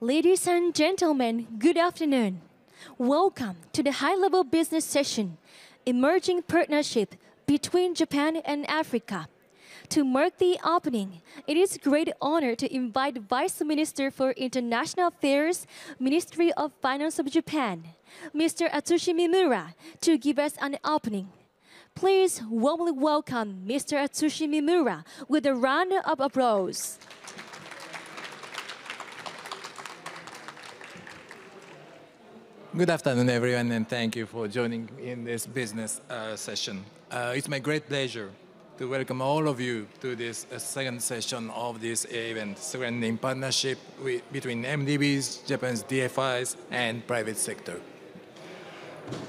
Ladies and gentlemen, good afternoon. Welcome to the high-level business session, Emerging Partnership between Japan and Africa. To mark the opening, it is a great honor to invite Vice Minister for International Affairs, Ministry of Finance of Japan, Mr. Atsushi Mimura, to give us an opening. Please warmly welcome Mr. Atsushi Mimura with a round of applause. Good afternoon, everyone, and thank you for joining in this business session. It's my great pleasure to welcome all of you to this second session of this event, strengthening partnership between MDBs, Japan's DFIs, and private sector.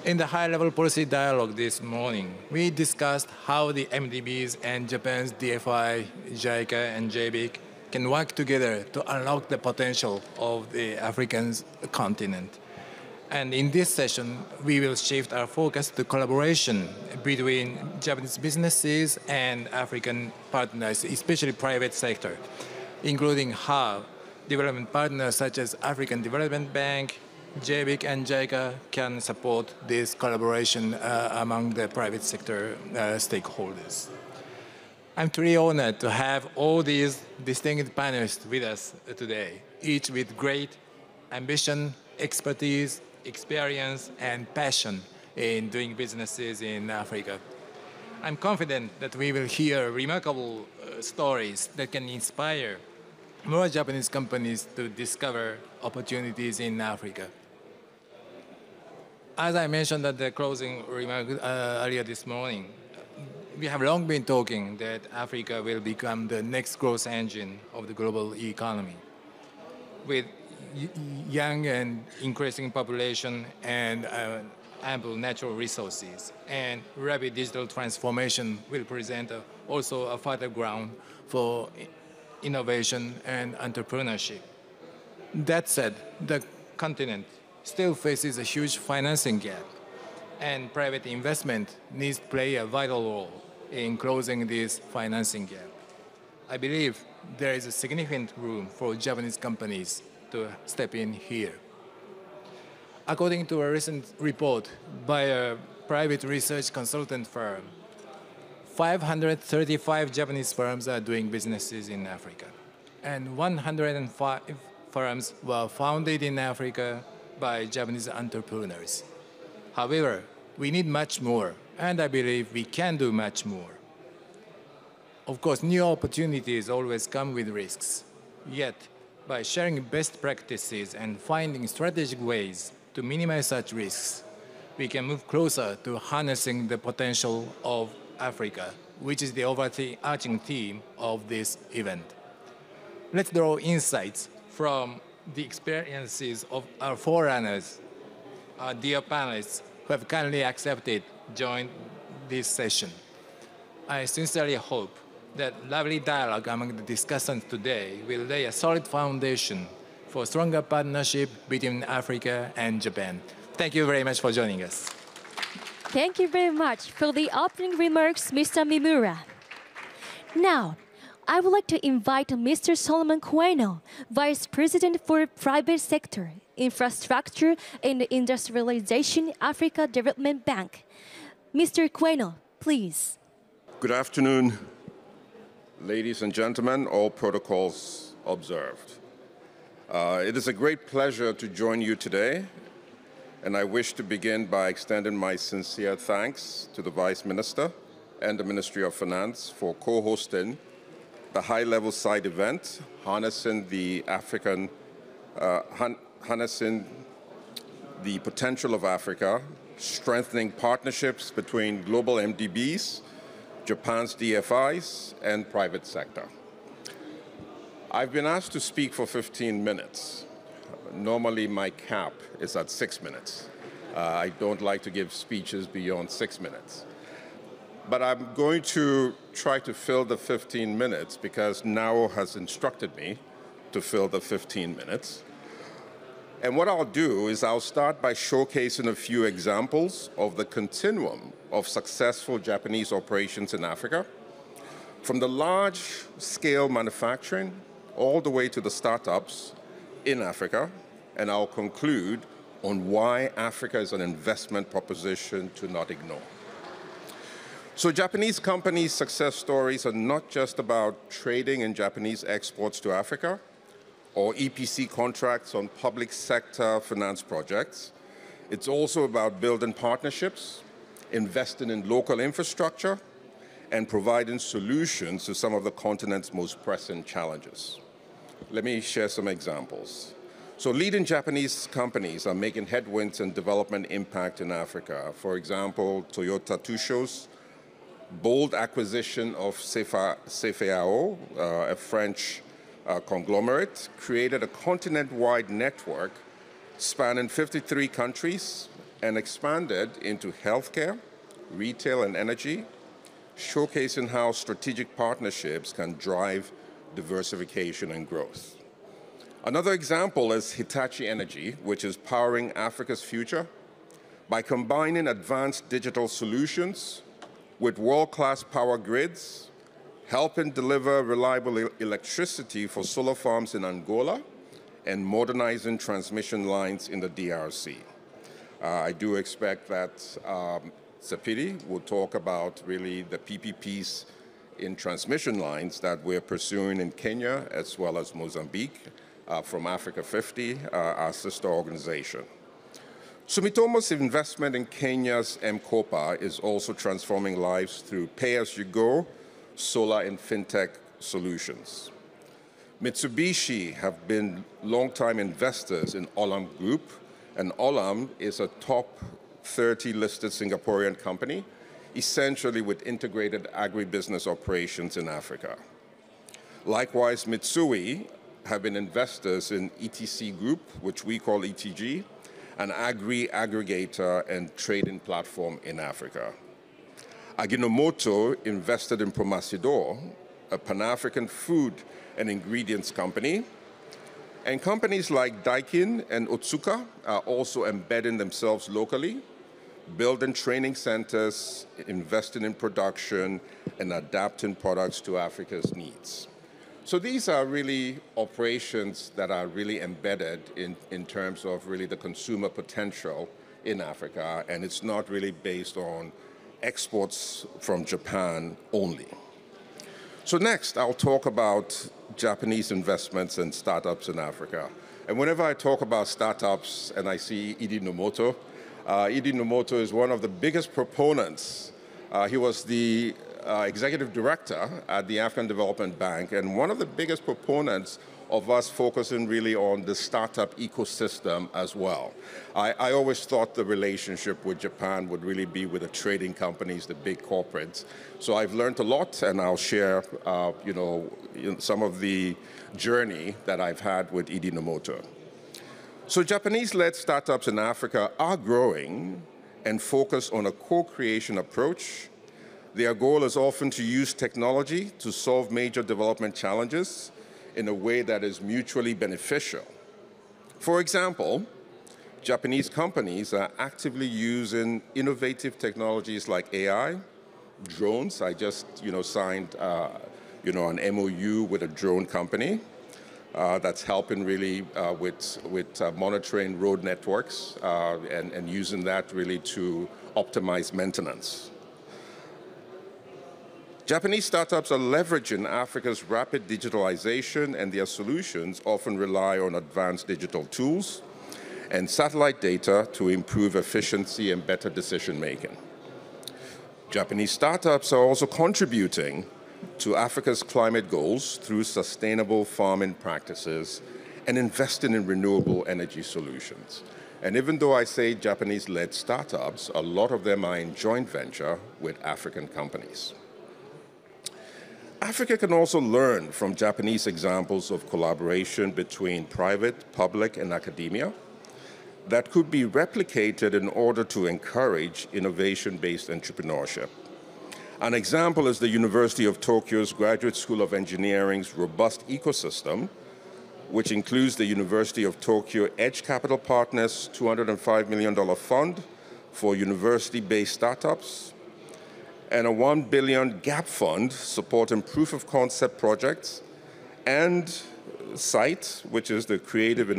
In the high-level policy dialogue this morning, we discussed how the MDBs and Japan's DFI, JICA, and JBIC can work together to unlock the potential of the African continent. And in this session, we will shift our focus to collaboration between Japanese businesses and African partners, especially private sector, including how development partners such as African Development Bank, JBIC, and JICA can support this collaboration among the private sector stakeholders. I'm truly honored to have all these distinguished panelists with us today, each with great ambition, expertise, experience, and passion in doing businesses in Africa. I'm confident that we will hear remarkable stories that can inspire more Japanese companies to discover opportunities in Africa. As I mentioned at the closing remark earlier this morning, we have long been talking that Africa will become the next growth engine of the global economy. With young and increasing population and ample natural resources, and rapid digital transformation will present also a fertile ground for innovation and entrepreneurship. That said, the continent still faces a huge financing gap, and private investment needs to play a vital role in closing this financing gap. I believe there is a significant room for Japanese companies to step in here. According to a recent report by a private research consultant firm, 535 Japanese firms are doing businesses in Africa, and 105 firms were founded in Africa by Japanese entrepreneurs. However, we need much more, and I believe we can do much more. Of course, new opportunities always come with risks, yet by sharing best practices and finding strategic ways to minimize such risks, we can move closer to harnessing the potential of Africa, which is the overarching theme of this event. Let's draw insights from the experiences of our forerunners, our dear panelists who have kindly accepted to join this session. I sincerely hope that lively dialogue among the discussants today will lay a solid foundation for stronger partnership between Africa and Japan. Thank you very much for joining us. Thank you very much for the opening remarks, Mr. Mimura. Now, I would like to invite Mr. Solomon Queno, Vice President for Private Sector, Infrastructure and Industrialization, Africa Development Bank. Mr. Queno, please. Good afternoon, ladies and gentlemen, all protocols observed. It is a great pleasure to join you today, and I wish to begin by extending my sincere thanks to the Vice Minister and the Ministry of Finance for co-hosting the high-level side event, harnessing the potential of Africa, strengthening partnerships between global MDBs, Japan's DFIs, and private sector. I've been asked to speak for 15 minutes. Normally, my cap is at 6 minutes. I don't like to give speeches beyond 6 minutes. But I'm going to try to fill the 15 minutes because Nao has instructed me to fill the 15 minutes. And what I'll do is I'll start by showcasing a few examples of the continuum of successful Japanese operations in Africa, from the large-scale manufacturing all the way to the startups in Africa, and I'll conclude on why Africa is an investment proposition to not ignore. So Japanese companies' success stories are not just about trading in Japanese exports to Africa or EPC contracts on public sector finance projects. It's also about building partnerships, investing in local infrastructure, and providing solutions to some of the continent's most pressing challenges. Let me share some examples. So leading Japanese companies are making headwinds and development impact in Africa. For example, Toyota Tsusho's bold acquisition of CFAO, a French conglomerate, created a continent-wide network spanning 53 countries and expanded into healthcare, retail, and energy, showcasing how strategic partnerships can drive diversification and growth. Another example is Hitachi Energy, which is powering Africa's future by combining advanced digital solutions with world-class power grids, helping deliver reliable electricity for solar farms in Angola, and modernizing transmission lines in the DRC. I do expect that Sapiti will talk about really the PPPs in transmission lines that we're pursuing in Kenya as well as Mozambique from Africa 50, our sister organization. Sumitomo's investment in Kenya's M-KOPA is also transforming lives through pay-as-you-go, solar and fintech solutions. Mitsubishi have been long-time investors in Olam Group, and Olam is a top 30 listed Singaporean company, essentially with integrated agribusiness operations in Africa. Likewise, Mitsui have been investors in ETC Group, which we call ETG, an agri-aggregator and trading platform in Africa. Ajinomoto invested in Promasidor, a Pan-African food and ingredients company. And companies like Daikin and Otsuka are also embedding themselves locally, building training centers, investing in production, and adapting products to Africa's needs. So these are really operations that are really embedded in terms of really the consumer potential in Africa, and it's not really based on exports from Japan only. So next, I'll talk about Japanese investments and startups in Africa. And whenever I talk about startups and I see Idi Nomoto, Idi Nomoto is one of the biggest proponents. He was the executive director at the African Development Bank, and one of the biggest proponents of us focusing really on the startup ecosystem as well. I always thought the relationship with Japan would really be with the trading companies, the big corporates. So I've learned a lot, and I'll share some of the journey that I've had with Idi Nomoto. So Japanese-led startups in Africa are growing and focus on a co-creation approach. Their goal is often to use technology to solve major development challenges in a way that is mutually beneficial. For example, Japanese companies are actively using innovative technologies like AI, drones. I just signed an MOU with a drone company that's helping really with monitoring road networks and using that really to optimize maintenance. Japanese startups are leveraging Africa's rapid digitalization, and their solutions often rely on advanced digital tools and satellite data to improve efficiency and better decision-making. Japanese startups are also contributing to Africa's climate goals through sustainable farming practices and investing in renewable energy solutions. And even though I say Japanese-led startups, a lot of them are in joint venture with African companies. Africa can also learn from Japanese examples of collaboration between private, public, and academia that could be replicated in order to encourage innovation-based entrepreneurship. An example is the University of Tokyo's Graduate School of Engineering's robust ecosystem, which includes the University of Tokyo Edge Capital Partners' $205 million fund for university-based startups, and a $1 billion GAP fund supporting proof-of-concept projects, and site, which is the Creative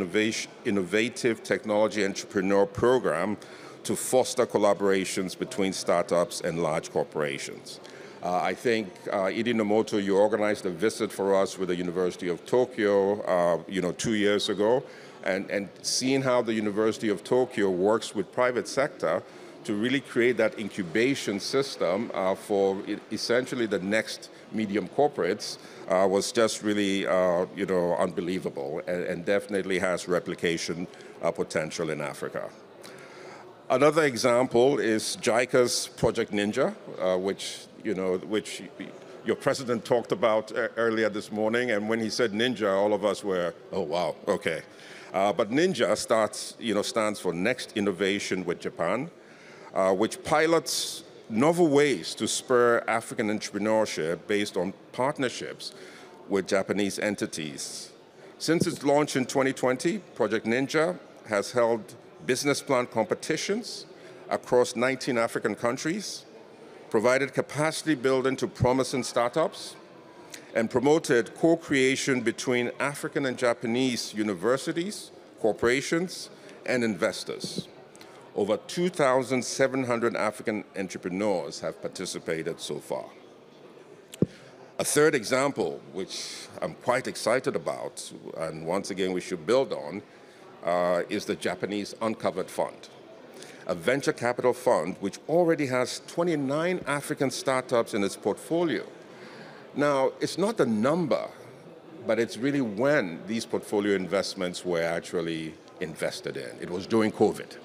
Innovative Technology Entrepreneur Program to foster collaborations between startups and large corporations. I think, Nomoto, you organized a visit for us with the University of Tokyo, 2 years ago, and seeing how the University of Tokyo works with private sector to really create that incubation system for essentially the next medium corporates was just really, unbelievable, and definitely has replication potential in Africa. Another example is JICA's Project Ninja, which your president talked about earlier this morning, and when he said Ninja, all of us were, oh wow, okay. But Ninja stands for Next Innovation with Japan, which pilots novel ways to spur African entrepreneurship based on partnerships with Japanese entities. Since its launch in 2020, Project Ninja has held business plan competitions across 19 African countries, provided capacity building to promising startups, and promoted co-creation between African and Japanese universities, corporations, and investors. Over 2,700 African entrepreneurs have participated so far. A third example, which I'm quite excited about, and once again we should build on, is the Japanese Uncovered Fund, a venture capital fund which already has 29 African startups in its portfolio. Now, it's not the number, but it's really when these portfolio investments were actually invested in. It was during COVID.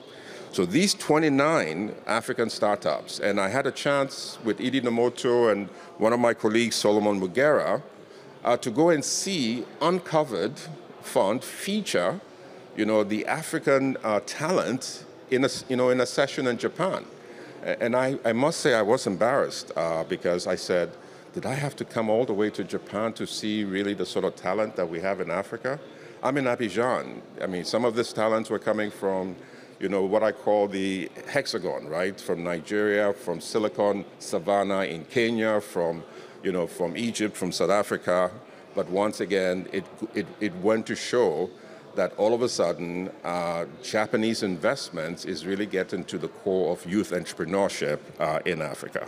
So these 29 African startups, and I had a chance with Nomoto and one of my colleagues, Solomon Mugera, to go and see Uncovered Fund feature, the African talent in a session in Japan. And I must say I was embarrassed because I said, did I have to come all the way to Japan to see really the sort of talent that we have in Africa? I'm in Abidjan. I mean, some of these talents were coming from what I call the hexagon, right? From Nigeria, from Silicon Savannah in Kenya, from Egypt, from South Africa. But once again, it went to show that all of a sudden, Japanese investments is really getting to the core of youth entrepreneurship in Africa.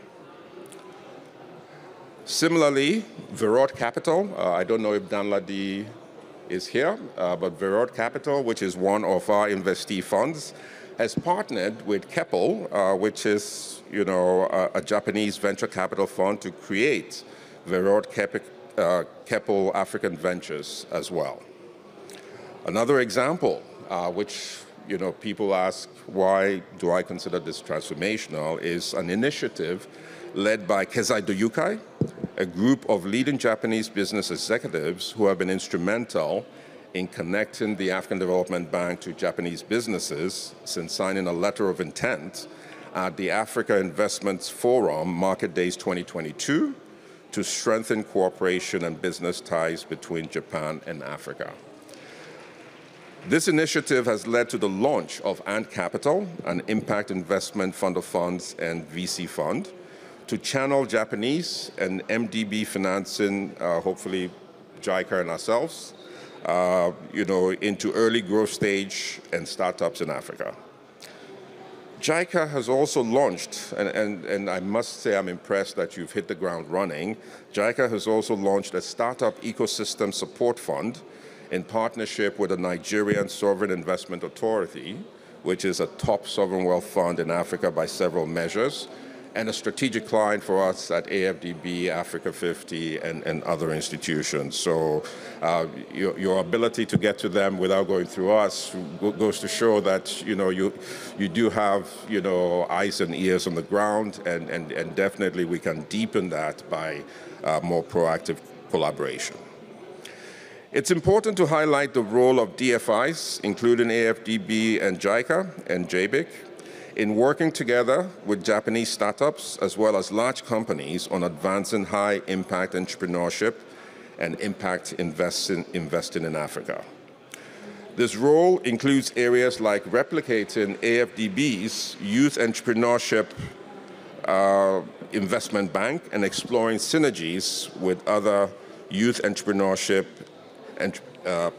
Similarly, Verod Capital, I don't know if Danladi is here, but Verod Capital, which is one of our investee funds, has partnered with Keppel, which is a Japanese venture capital fund, to create Verod Keppel African Ventures as well. Another example, which people ask, why do I consider this transformational, is an initiative led by Kezai Doyukai, a group of leading Japanese business executives who have been instrumental in connecting the African Development Bank to Japanese businesses since signing a letter of intent at the Africa Investments Forum Market Days 2022 to strengthen cooperation and business ties between Japan and Africa. This initiative has led to the launch of Ant Capital, an impact investment fund of funds and VC fund, to channel Japanese and MDB financing, hopefully JICA and ourselves, into early growth stage and startups in Africa. JICA has also launched, and I must say I'm impressed that you've hit the ground running. JICA has also launched a startup ecosystem support fund in partnership with the Nigerian Sovereign Investment Authority, which is a top sovereign wealth fund in Africa by several measures, and a strategic client for us at AFDB, Africa 50, and other institutions. So your ability to get to them without going through us goes to show that you do have eyes and ears on the ground, and definitely we can deepen that by more proactive collaboration. It's important to highlight the role of DFIs, including AFDB and JICA and JBIC, in working together with Japanese startups as well as large companies on advancing high-impact entrepreneurship and impact investing in Africa. This role includes areas like replicating AFDB's Youth Entrepreneurship Investment Bank and exploring synergies with other youth entrepreneurship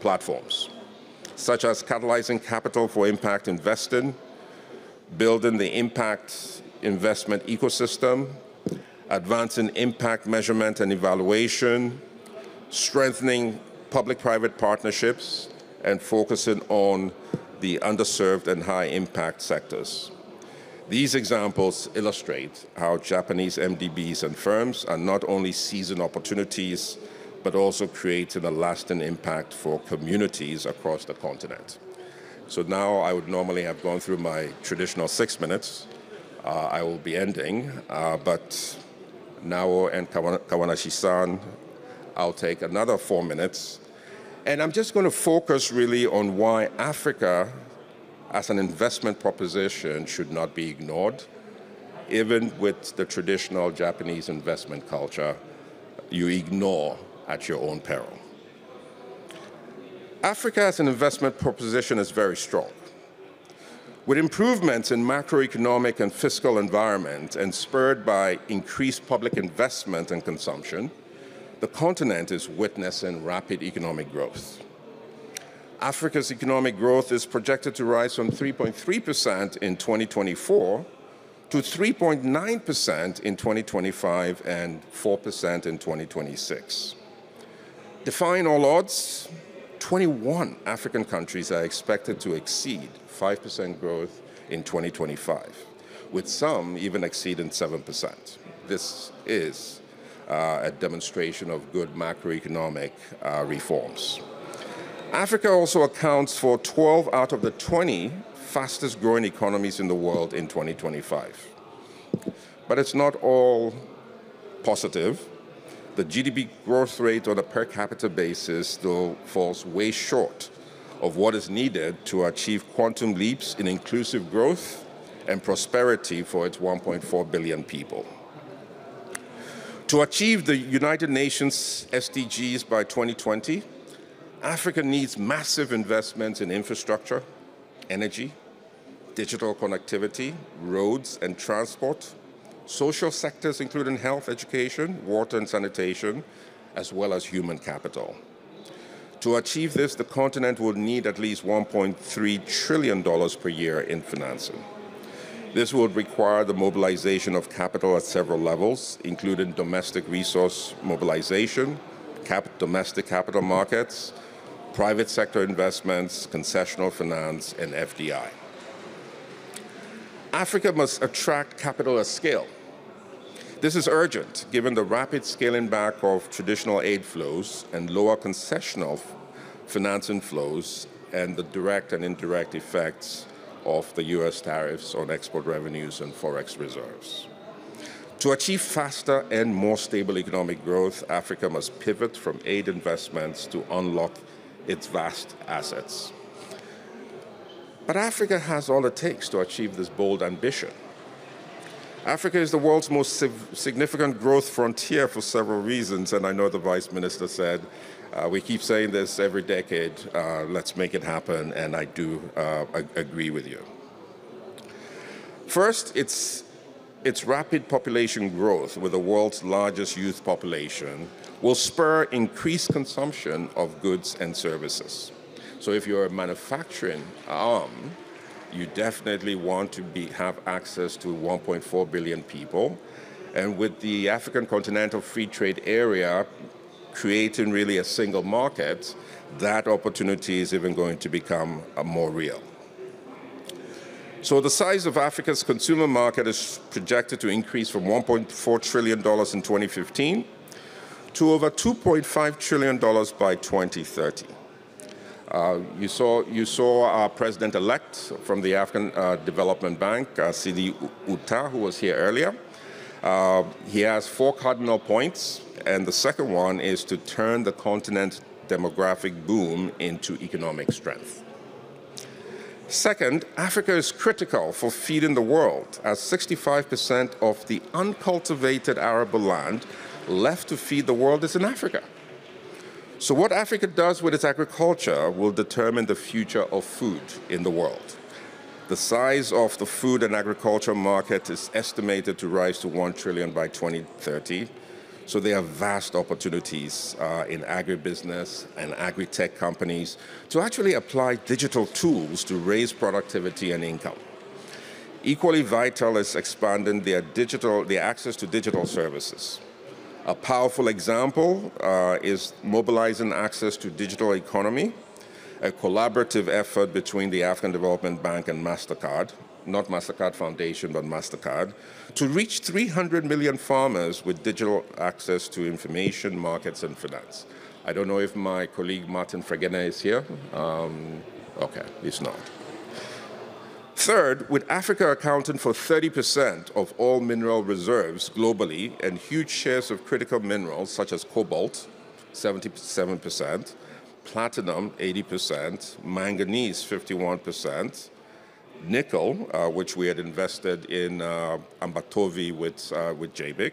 platforms, such as catalyzing capital for impact investing, building the impact investment ecosystem, advancing impact measurement and evaluation, strengthening public-private partnerships, and focusing on the underserved and high-impact sectors. These examples illustrate how Japanese MDBs and firms are not only seizing opportunities, but also creating a lasting impact for communities across the continent. So now I would normally have gone through my traditional 6 minutes. I will be ending, but Nao and Kawanashi-san, I'll take another 4 minutes. And I'm just going to focus really on why Africa as an investment proposition should not be ignored, even with the traditional Japanese investment culture you ignore at your own peril. Africa as an investment proposition is very strong. With improvements in macroeconomic and fiscal environment and spurred by increased public investment and consumption, the continent is witnessing rapid economic growth. Africa's economic growth is projected to rise from 3.3% in 2024 to 3.9% in 2025 and 4% in 2026. Defying all odds, 21 African countries are expected to exceed 5% growth in 2025, with some even exceeding 7%. This is a demonstration of good macroeconomic reforms. Africa also accounts for 12 out of the 20 fastest growing economies in the world in 2025. But it's not all positive. The GDP growth rate on a per capita basis still falls way short of what is needed to achieve quantum leaps in inclusive growth and prosperity for its 1.4 billion people. To achieve the United Nations SDGs by 2020, Africa needs massive investments in infrastructure, energy, digital connectivity, roads and transport, social sectors including health, education, water and sanitation, as well as human capital. To achieve this, the continent will need at least $1.3 trillion per year in financing. This would require the mobilization of capital at several levels, including domestic resource mobilization, domestic capital markets, private sector investments, concessional finance, and FDI. Africa must attract capital at scale. This is urgent, given the rapid scaling back of traditional aid flows and lower concessional financing flows and the direct and indirect effects of the US tariffs on export revenues and forex reserves. To achieve faster and more stable economic growth, Africa must pivot from aid investments to unlock its vast assets. But Africa has all it takes to achieve this bold ambition. Africa is the world's most significant growth frontier for several reasons, and I know the Vice Minister said, we keep saying this every decade, let's make it happen, and I do agree with you. First, its rapid population growth with the world's largest youth population will spur increased consumption of goods and services. So if you're a manufacturing arm, you definitely want to have access to 1.4 billion people. And with the African Continental Free Trade Area creating really a single market, that opportunity is even going to become more real. So the size of Africa's consumer market is projected to increase from $1.4 trillion in 2015 to over $2.5 trillion by 2030. You saw our president-elect from the African Development Bank, Sidi Uta, who was here earlier. He has 4 cardinal points, and the second one is to turn the continent's demographic boom into economic strength. Second, Africa is critical for feeding the world, as 65% of the uncultivated arable land left to feed the world is in Africa. So what Africa does with its agriculture will determine the future of food in the world. The size of the food and agriculture market is estimated to rise to $1 trillion by 2030, So there are vast opportunities in agribusiness and agri-tech companies to actually apply digital tools to raise productivity and income. Equally vital is expanding their access to digital services. A powerful example is mobilizing access to digital economy, a collaborative effort between the African Development Bank and MasterCard, not MasterCard Foundation, but MasterCard, to reach 300 million farmers with digital access to information, markets, and finance. I don't know if my colleague Martin Fregena is here. Okay, he's not. Third, with Africa accounting for 30% of all mineral reserves globally and huge shares of critical minerals such as cobalt, 77%, platinum, 80%, manganese, 51%, nickel, which we had invested in Ambatovi with JBIC.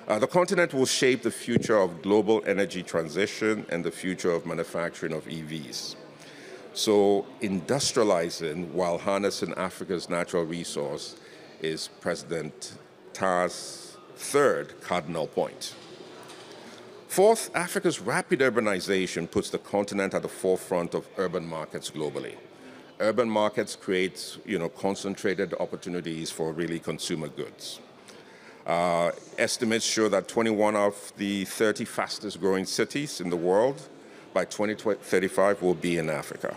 The continent will shape the future of global energy transition and the future of manufacturing of EVs. So industrializing while harnessing Africa's natural resource is President Tah's third cardinal point. Fourth, Africa's rapid urbanization puts the continent at the forefront of urban markets globally. Urban markets create, concentrated opportunities for really consumer goods. Estimates show that 21 of the 30 fastest growing cities in the world by 2035 will be in Africa.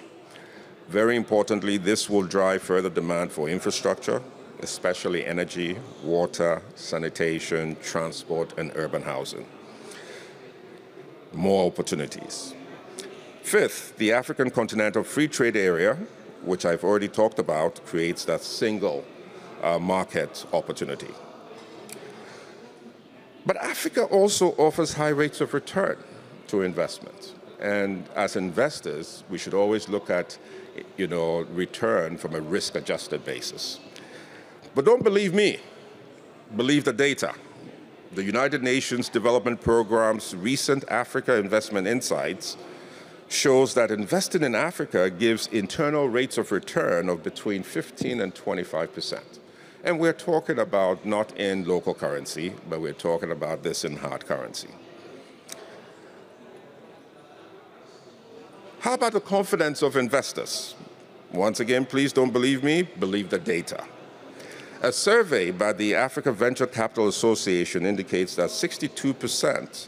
Very importantly, this will drive further demand for infrastructure, especially energy, water, sanitation, transport, and urban housing. More opportunities. Fifth, the African Continental Free Trade Area, which I've already talked about, creates that single market opportunity. But Africa also offers high rates of return to investment. And as investors, we should always look at, return from a risk-adjusted basis. But don't believe me, believe the data. The United Nations Development Programme's recent Africa Investment Insights shows that investing in Africa gives internal rates of return of between 15 and 25%. And we're talking about not in local currency, but we're talking about this in hard currency. How about the confidence of investors? Once again, please don't believe me, believe the data. A survey by the Africa Venture Capital Association indicates that 62%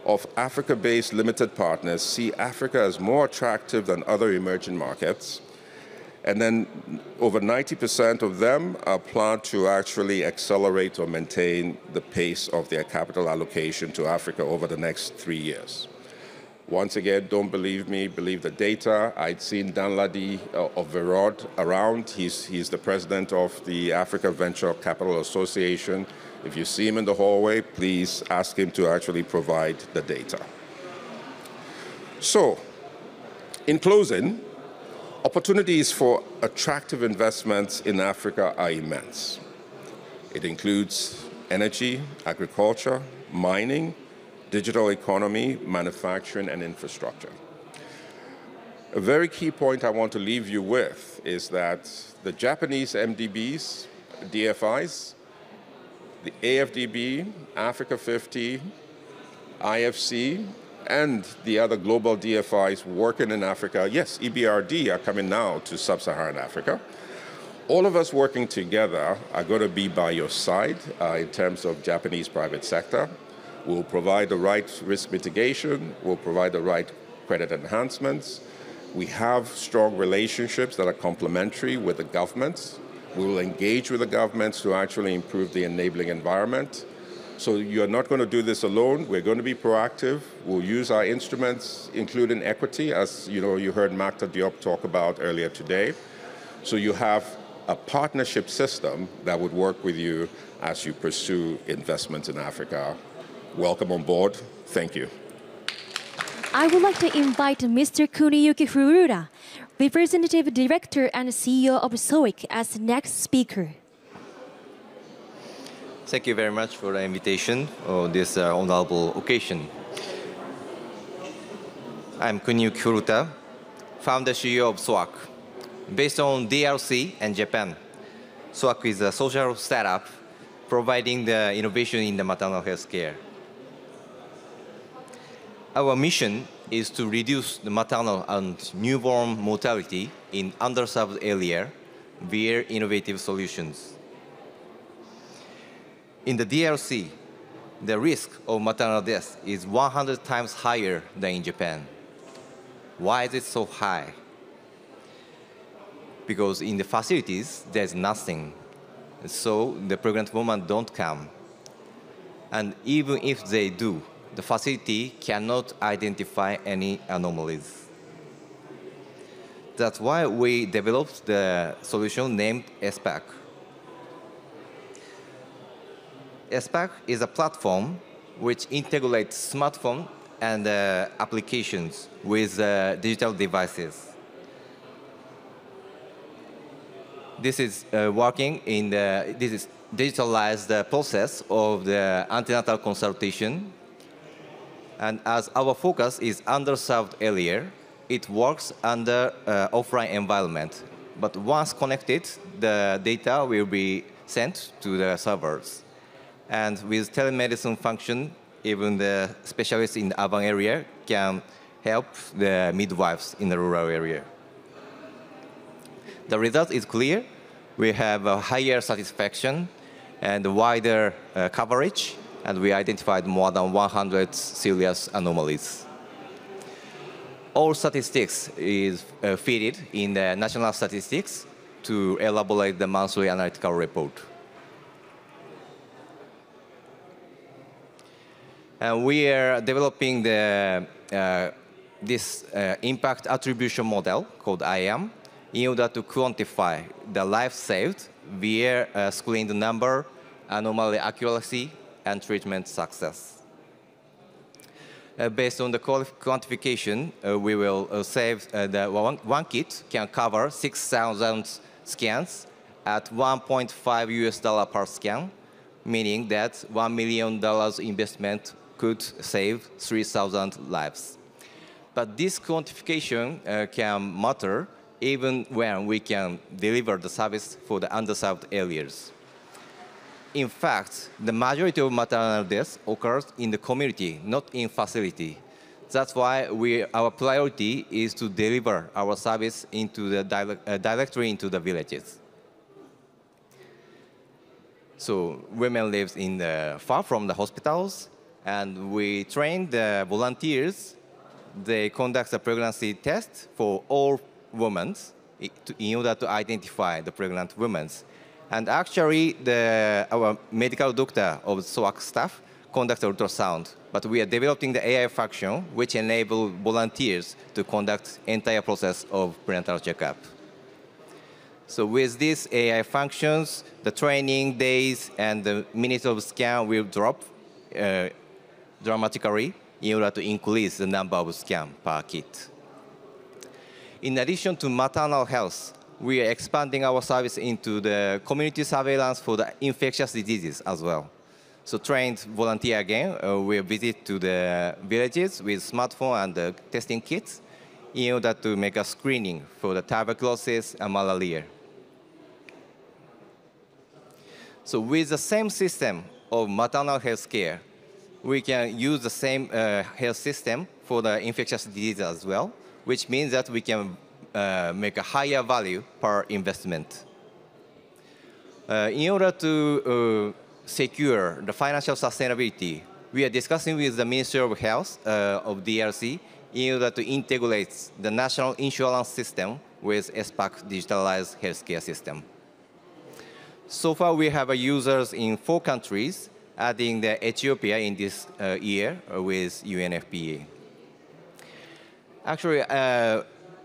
of Africa-based limited partners see Africa as more attractive than other emerging markets. And then over 90% of them plan to actually accelerate or maintain the pace of their capital allocation to Africa over the next 3 years. Once again, don't believe me, believe the data. I'd seen Danladi of Verod around. He's the president of the Africa Venture Capital Association. If you see him in the hallway, please ask him to actually provide the data. So, in closing, opportunities for attractive investments in Africa are immense. It includes energy, agriculture, mining, digital economy, manufacturing, and infrastructure. A very key point I want to leave you with is that the Japanese MDBs, DFIs, the AFDB, Africa 50, IFC, and the other global DFIs working in Africa, yes, EBRD are coming now to sub-Saharan Africa. All of us working together are going to be by your side in terms of Japanese private sector. We'll provide the right risk mitigation. We'll provide the right credit enhancements. We have strong relationships that are complementary with the governments. We will engage with the governments to actually improve the enabling environment. So you're not going to do this alone. We're going to be proactive. We'll use our instruments, including equity, as you heard Makta Diop talk about earlier today. So you have a partnership system that would work with you as you pursue investments in Africa. Welcome on board. Thank you. I would like to invite Mr. Kuniyuki Furuta, Representative Director and CEO of SOIC, as the next speaker. Thank you very much for the invitation on this honorable occasion. I'm Kuniyuki Furuta, founder CEO of SOAC. Based on DRC and Japan, SOAC is a social startup providing the innovation in the maternal health care. Our mission is to reduce the maternal and newborn mortality in underserved area via innovative solutions. In the DRC, the risk of maternal death is 100 times higher than in Japan. Why is it so high? Because in the facilities, there's nothing. So the pregnant women don't come. And even if they do, the facility cannot identify any anomalies. That's why we developed the solution named SPAC. SPAC is a platform which integrates smartphone and applications with digital devices. This is working in this is digitalized the process of the antenatal consultation. And as our focus is underserved area, it works under offline environment. But once connected, the data will be sent to the servers. And with telemedicine function, even the specialists in the urban area can help the midwives in the rural area. The result is clear. We have a higher satisfaction and wider coverage, and we identified more than 100 serious anomalies. All statistics is fed in the national statistics to elaborate the monthly analytical report. And we are developing this impact attribution model called IAM in order to quantify the life saved via screened number, anomaly accuracy, and treatment success. Based on the quantification, we will save the one kit can cover 6,000 scans at $1.5 US per scan, meaning that $1 million investment could save 3,000 lives. But this quantification can matter even when we can deliver the service for the underserved areas. In fact, the majority of maternal deaths occurs in the community, not in facility. That's why our priority is to deliver our service into the directly into the villages. So women live far from the hospitals, and we train the volunteers. They conduct a pregnancy test for all women in order to identify the pregnant women. And actually, our medical doctor of SWAC staff conducts ultrasound. But we are developing the AI function, which enables volunteers to conduct entire process of prenatal checkup. So with these AI functions, the training days and the minutes of scan will drop dramatically in order to increase the number of scans per kit. In addition to maternal health, we are expanding our service into the community surveillance for the infectious diseases as well. So trained volunteer again will visit to the villages with smartphone and testing kits in order to make a screening for the tuberculosis and malaria. So with the same system of maternal health care, we can use the same health system for the infectious disease as well, which means that we can make a higher value per investment. In order to secure the financial sustainability, we are discussing with the Ministry of Health of DRC in order to integrate the national insurance system with SPAC digitalized healthcare system. So far, we have users in 4 countries, adding the Ethiopia in this year with UNFPA. Actually,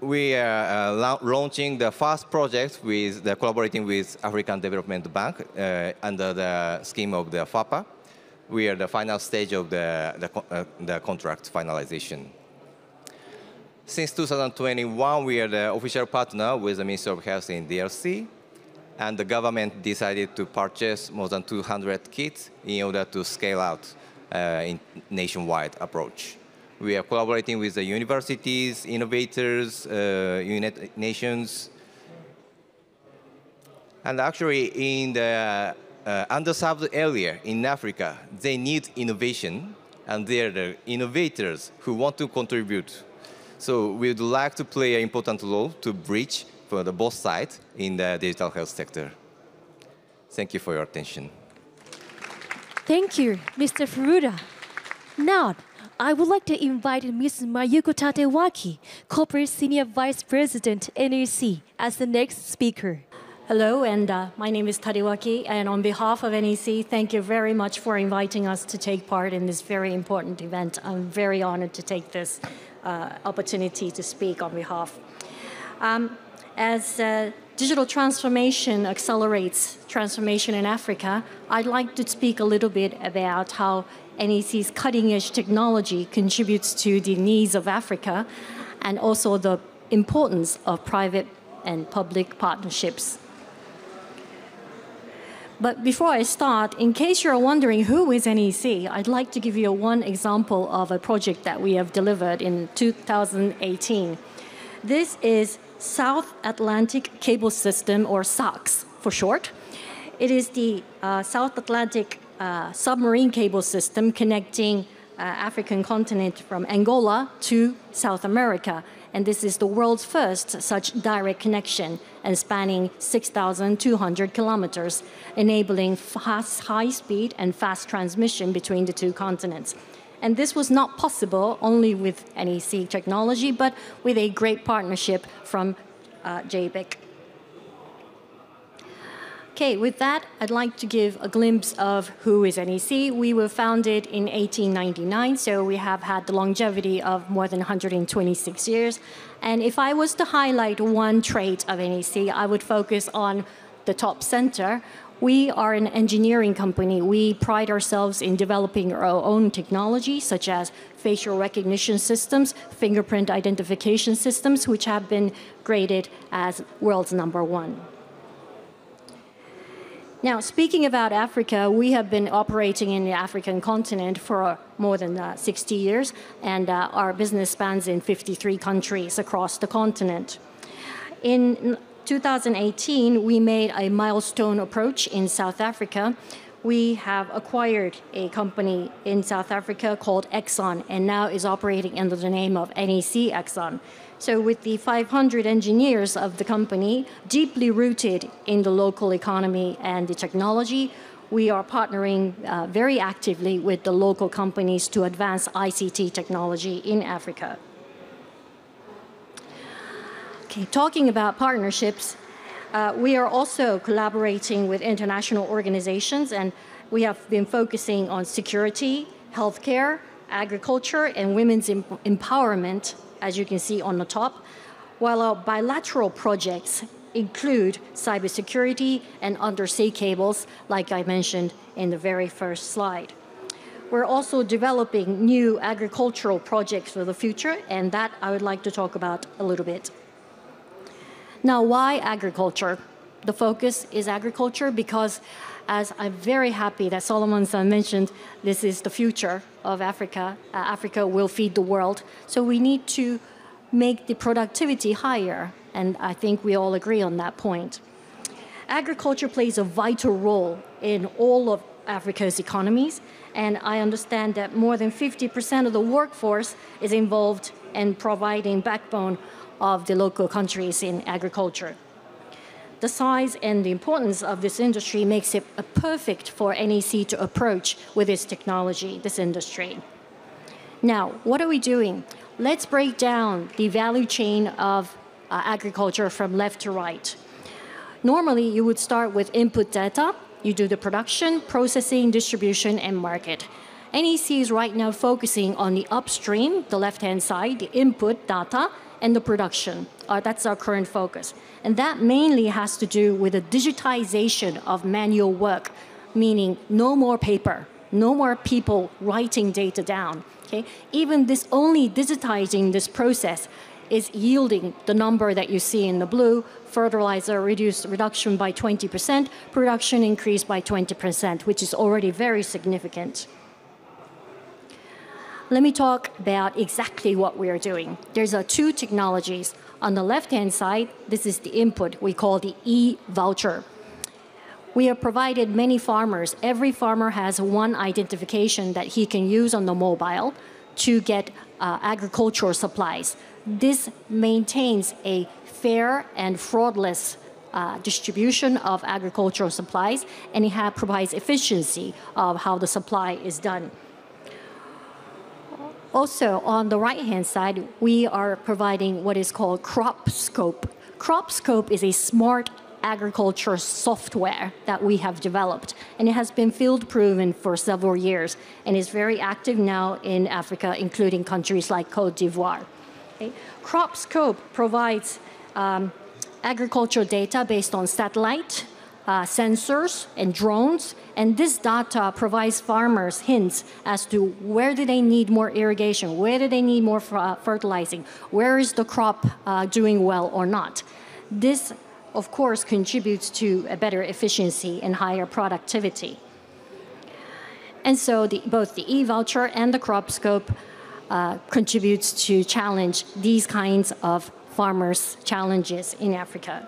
we are launching the first project with collaborating with African Development Bank under the scheme of the FAPA. We are the final stage of the contract finalization. Since 2021, we are the official partner with the Ministry of Health in DRC, and the government decided to purchase more than 200 kits in order to scale out in nationwide approach. We are collaborating with the universities, innovators, United Nations. And actually, in the underserved area in Africa, they need innovation and they are the innovators who want to contribute. So we would like to play an important role to bridge for the both sides in the digital health sector. Thank you for your attention. Thank you, Mr. Furuta. Now, I would like to invite Ms. Mayuko Tatewaki, Corporate Senior Vice President, NEC, as the next speaker. Hello, and my name is Tatewaki, and on behalf of NEC, thank you very much for inviting us to take part in this very important event. I'm very honored to take this opportunity to speak on behalf. As digital transformation accelerates transformation in Africa, I'd like to speak a little bit about how NEC's cutting-edge technology contributes to the needs of Africa and also the importance of private and public partnerships. But before I start, in case you're wondering who is NEC, I'd like to give you one example of a project that we have delivered in 2018. This is South Atlantic Cable System, or SACS for short. It is the South Atlantic submarine cable system connecting African continent from Angola to South America. And this is the world's first such direct connection and spanning 6,200 kilometers, enabling high speed and fast transmission between the two continents. And this was not possible only with NEC technology, but with a great partnership from JBIC. Okay, with that, I'd like to give a glimpse of who is NEC. We were founded in 1899, so we have had the longevity of more than 126 years. And if I was to highlight one trait of NEC, I would focus on the top center. We are an engineering company. We pride ourselves in developing our own technology, such as facial recognition systems, fingerprint identification systems, which have been graded as world's #1. Now, speaking about Africa, we have been operating in the African continent for more than 60 years, and our business spans in 53 countries across the continent. In 2018, we made a milestone approach in South Africa. We have acquired a company in South Africa called Exxon, and now is operating under the name of NEC Exxon. So with the 500 engineers of the company deeply rooted in the local economy and the technology, we are partnering very actively with the local companies to advance ICT technology in Africa. Okay, talking about partnerships, we are also collaborating with international organizations, and we have been focusing on security, healthcare, agriculture, and women's empowerment, as you can see on the top, while our bilateral projects include cybersecurity and undersea cables, like I mentioned in the very first slide. We're also developing new agricultural projects for the future, and that I would like to talk about a little bit. Now, why agriculture? The focus is agriculture because, as I'm very happy that Solomon-san mentioned, this is the future of Africa. Africa will feed the world. So we need to make the productivity higher, and I think we all agree on that point. Agriculture plays a vital role in all of Africa's economies, and I understand that more than 50% of the workforce is involved in providing backbone of the local countries in agriculture. The size and the importance of this industry makes it perfect for NEC to approach with its technology, this industry. Now, what are we doing? Let's break down the value chain of agriculture from left to right. Normally, you would start with input data. You do the production, processing, distribution, and market. NEC is right now focusing on the upstream, the left-hand side, the input data, and the production. That's our current focus. And that mainly has to do with the digitization of manual work, meaning no more paper, no more people writing data down. Okay? Even this only digitizing this process is yielding the number that you see in the blue: fertilizer reduction by 20%, production increase by 20%, which is already very significant. Let me talk about exactly what we are doing. There's two technologies. On the left-hand side, this is the input we call the e-voucher. We have provided many farmers. Every farmer has one identification that he can use on the mobile to get agricultural supplies. This maintains a fair and fraudless distribution of agricultural supplies, and it provides efficiency of how the supply is done. Also, on the right-hand side, we are providing what is called Crop Scope. Crop Scope is a smart agriculture software that we have developed, and it has been field proven for several years and is very active now in Africa, including countries like Cote d'Ivoire. Okay. Crop Scope provides agricultural data based on satellite, sensors, and drones, and this data provides farmers hints as to where do they need more irrigation, where do they need more fertilizing, where is the crop doing well or not. This, of course, contributes to a better efficiency and higher productivity. And so both the e-voucher and the crop scope contributes to challenge these kinds of farmers' challenges in Africa.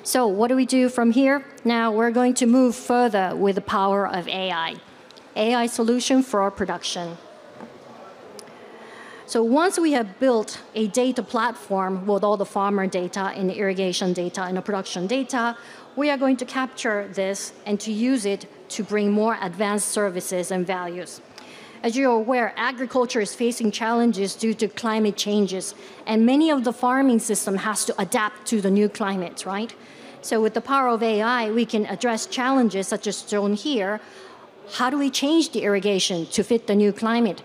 So what do we do from here? Now we're going to move further with the power of AI. AI solution for our production. So once we have built a data platform with all the farmer data and the irrigation data and the production data, we are going to capture this and to use it to bring more advanced services and values. As you're aware, agriculture is facing challenges due to climate changes, and many of the farming system has to adapt to the new climate, right? So with the power of AI, we can address challenges such as shown here. How do we change the irrigation to fit the new climate?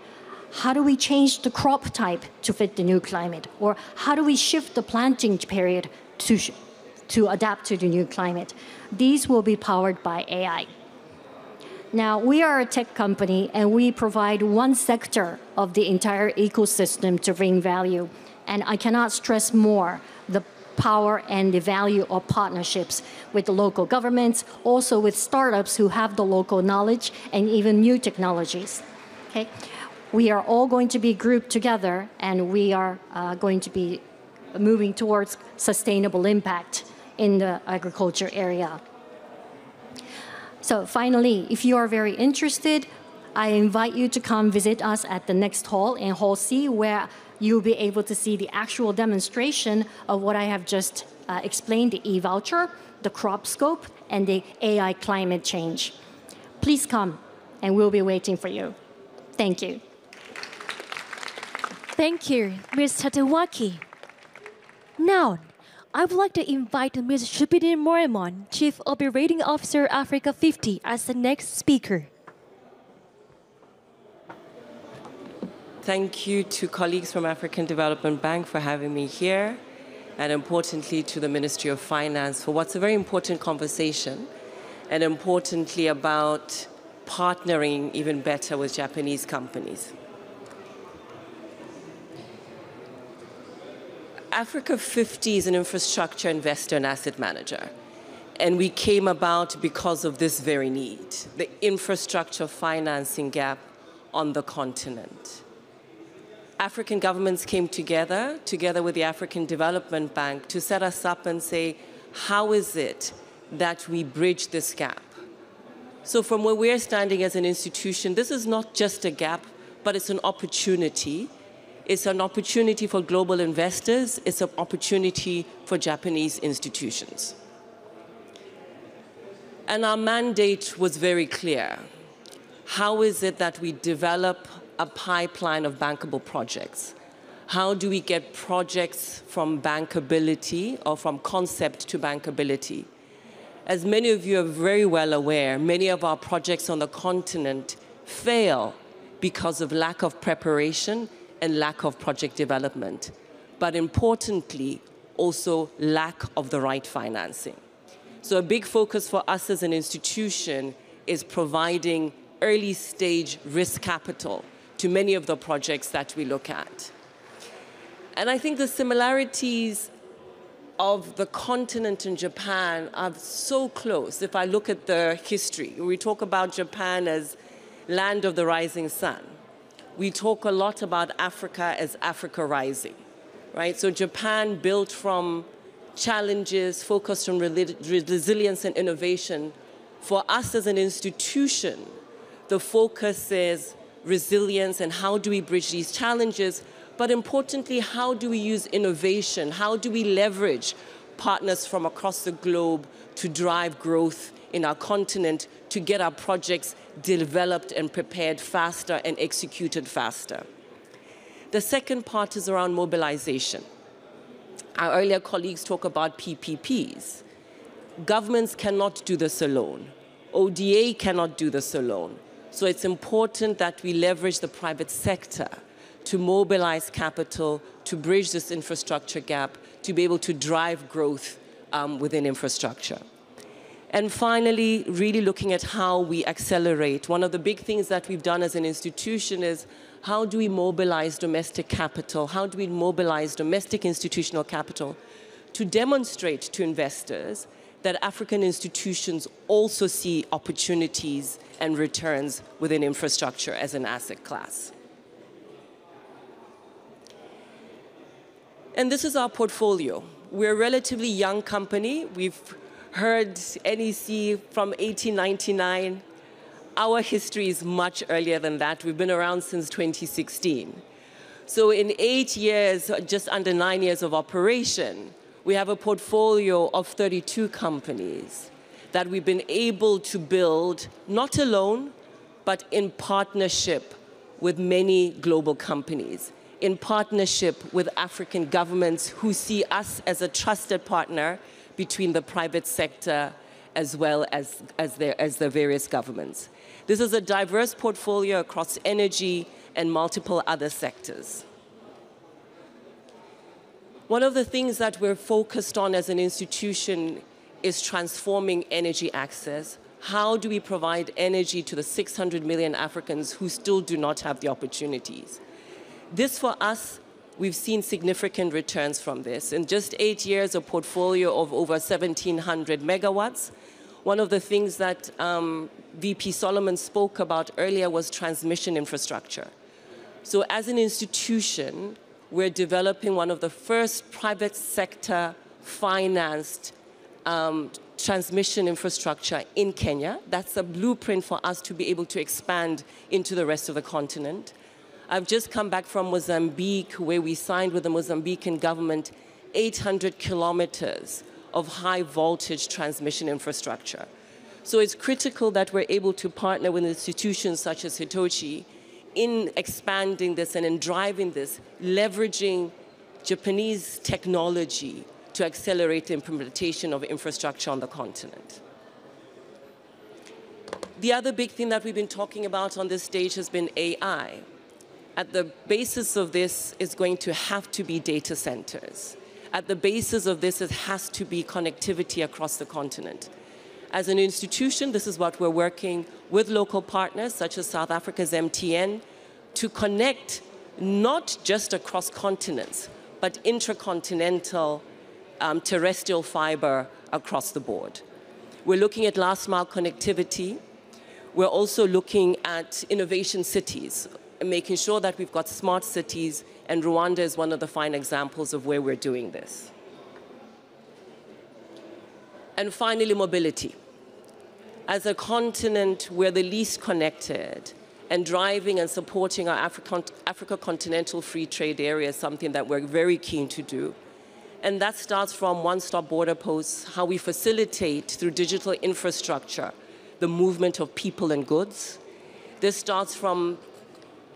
How do we change the crop type to fit the new climate? Or how do we shift the planting period to adapt to the new climate? These will be powered by AI. Now, we are a tech company, and we provide one sector of the entire ecosystem to bring value. And I cannot stress more the power and the value of partnerships with the local governments, also with startups who have the local knowledge and even new technologies. Okay? We are all going to be grouped together, and we are going to be moving towards sustainable impact in the agriculture area. So finally, if you are very interested, I invite you to come visit us at the next hall in Hall C, where you'll be able to see the actual demonstration of what I have just explained, the e-voucher, the crop scope, and the AI climate change. Please come, and we'll be waiting for you. Thank you. Thank you, Ms. Tatewaki. Now, I would like to invite Ms. Shupidin Moremon, Chief Operating Officer Africa 50, as the next speaker. Thank you to colleagues from African Development Bank for having me here, and importantly to the Ministry of Finance for what's a very important conversation, and importantly about partnering even better with Japanese companies. Africa 50 is an infrastructure investor and asset manager, and we came about because of this very need, the infrastructure financing gap on the continent. African governments came together with the African Development Bank to set us up and say, how is it that we bridge this gap? So from where we're standing as an institution, this is not just a gap, but it's an opportunity. It's an opportunity for global investors. It's an opportunity for Japanese institutions. And our mandate was very clear. How is it that we develop a pipeline of bankable projects? How do we get projects from bankability or from concept to bankability? As many of you are very well aware, many of our projects on the continent fail because of lack of preparation and lack of project development, but importantly, also lack of the right financing. So a big focus for us as an institution is providing early stage risk capital to many of the projects that we look at. And I think the similarities of the continent and Japan are so close. If I look at the history, we talk about Japan as land of the rising sun. We talk a lot about Africa as Africa rising, right? So Japan built from challenges focused on resilience and innovation, for us as an institution, the focus is resilience and how do we bridge these challenges, but importantly, how do we use innovation? How do we leverage partners from across the globe to drive growth in our continent, to get our projects developed and prepared faster and executed faster? The second part is around mobilization. Our earlier colleagues talk about PPPs. Governments cannot do this alone. ODA cannot do this alone. So it's important that we leverage the private sector to mobilize capital, to bridge this infrastructure gap, to be able to drive growth within infrastructure. And finally, really looking at how we accelerate. One of the big things that we've done as an institution is how do we mobilize domestic capital? How do we mobilize domestic institutional capital to demonstrate to investors that African institutions also see opportunities and returns within infrastructure as an asset class? And this is our portfolio. We're a relatively young company. We've heard NEC from 1899. Our history is much earlier than that. We've been around since 2016. So in 8 years, just under 9 years of operation, we have a portfolio of 32 companies that we've been able to build, not alone, but in partnership with many global companies, in partnership with African governments who see us as a trusted partner between the private sector as well as the various governments. This is a diverse portfolio across energy and multiple other sectors. One of the things that we're focused on as an institution is transforming energy access. How do we provide energy to the 600 million Africans who still do not have the opportunities? This, for us, we've seen significant returns from this. In just 8 years, a portfolio of over 1,700 megawatts. One of the things that VP Solomon spoke about earlier was transmission infrastructure. So as an institution, we're developing one of the first private sector financed transmission infrastructure in Kenya. That's a blueprint for us to be able to expand into the rest of the continent. I've just come back from Mozambique, where we signed with the Mozambican government 800 kilometers of high voltage transmission infrastructure. So it's critical that we're able to partner with institutions such as Hitachi in expanding this and in driving this, leveraging Japanese technology to accelerate the implementation of infrastructure on the continent. The other big thing that we've been talking about on this stage has been AI. At the basis of this is going to have to be data centers. At the basis of this, it has to be connectivity across the continent. As an institution, this is what we're working with local partners, such as South Africa's MTN, to connect not just across continents, but intercontinental terrestrial fiber across the board. We're looking at last mile connectivity. We're also looking at innovation cities, and making sure that we've got smart cities, and Rwanda is one of the fine examples of where we're doing this. And finally, mobility. As a continent, we're the least connected, and driving and supporting our Africa Continental Free Trade Area is something that we're very keen to do. And that starts from one-stop border posts, how we facilitate through digital infrastructure the movement of people and goods. This starts from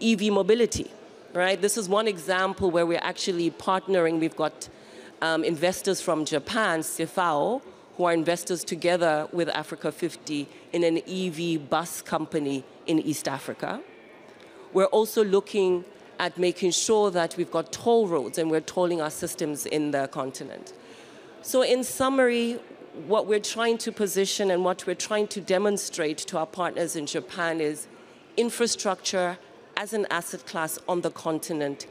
EV mobility, right? This is one example where we're actually partnering. We've got investors from Japan, Cefao, who are investors together with Africa 50 in an EV bus company in East Africa. We're also looking at making sure that we've got toll roads and we're tolling our systems in the continent. So in summary, what we're trying to position and what we're trying to demonstrate to our partners in Japan is infrastructure as an asset class on the continent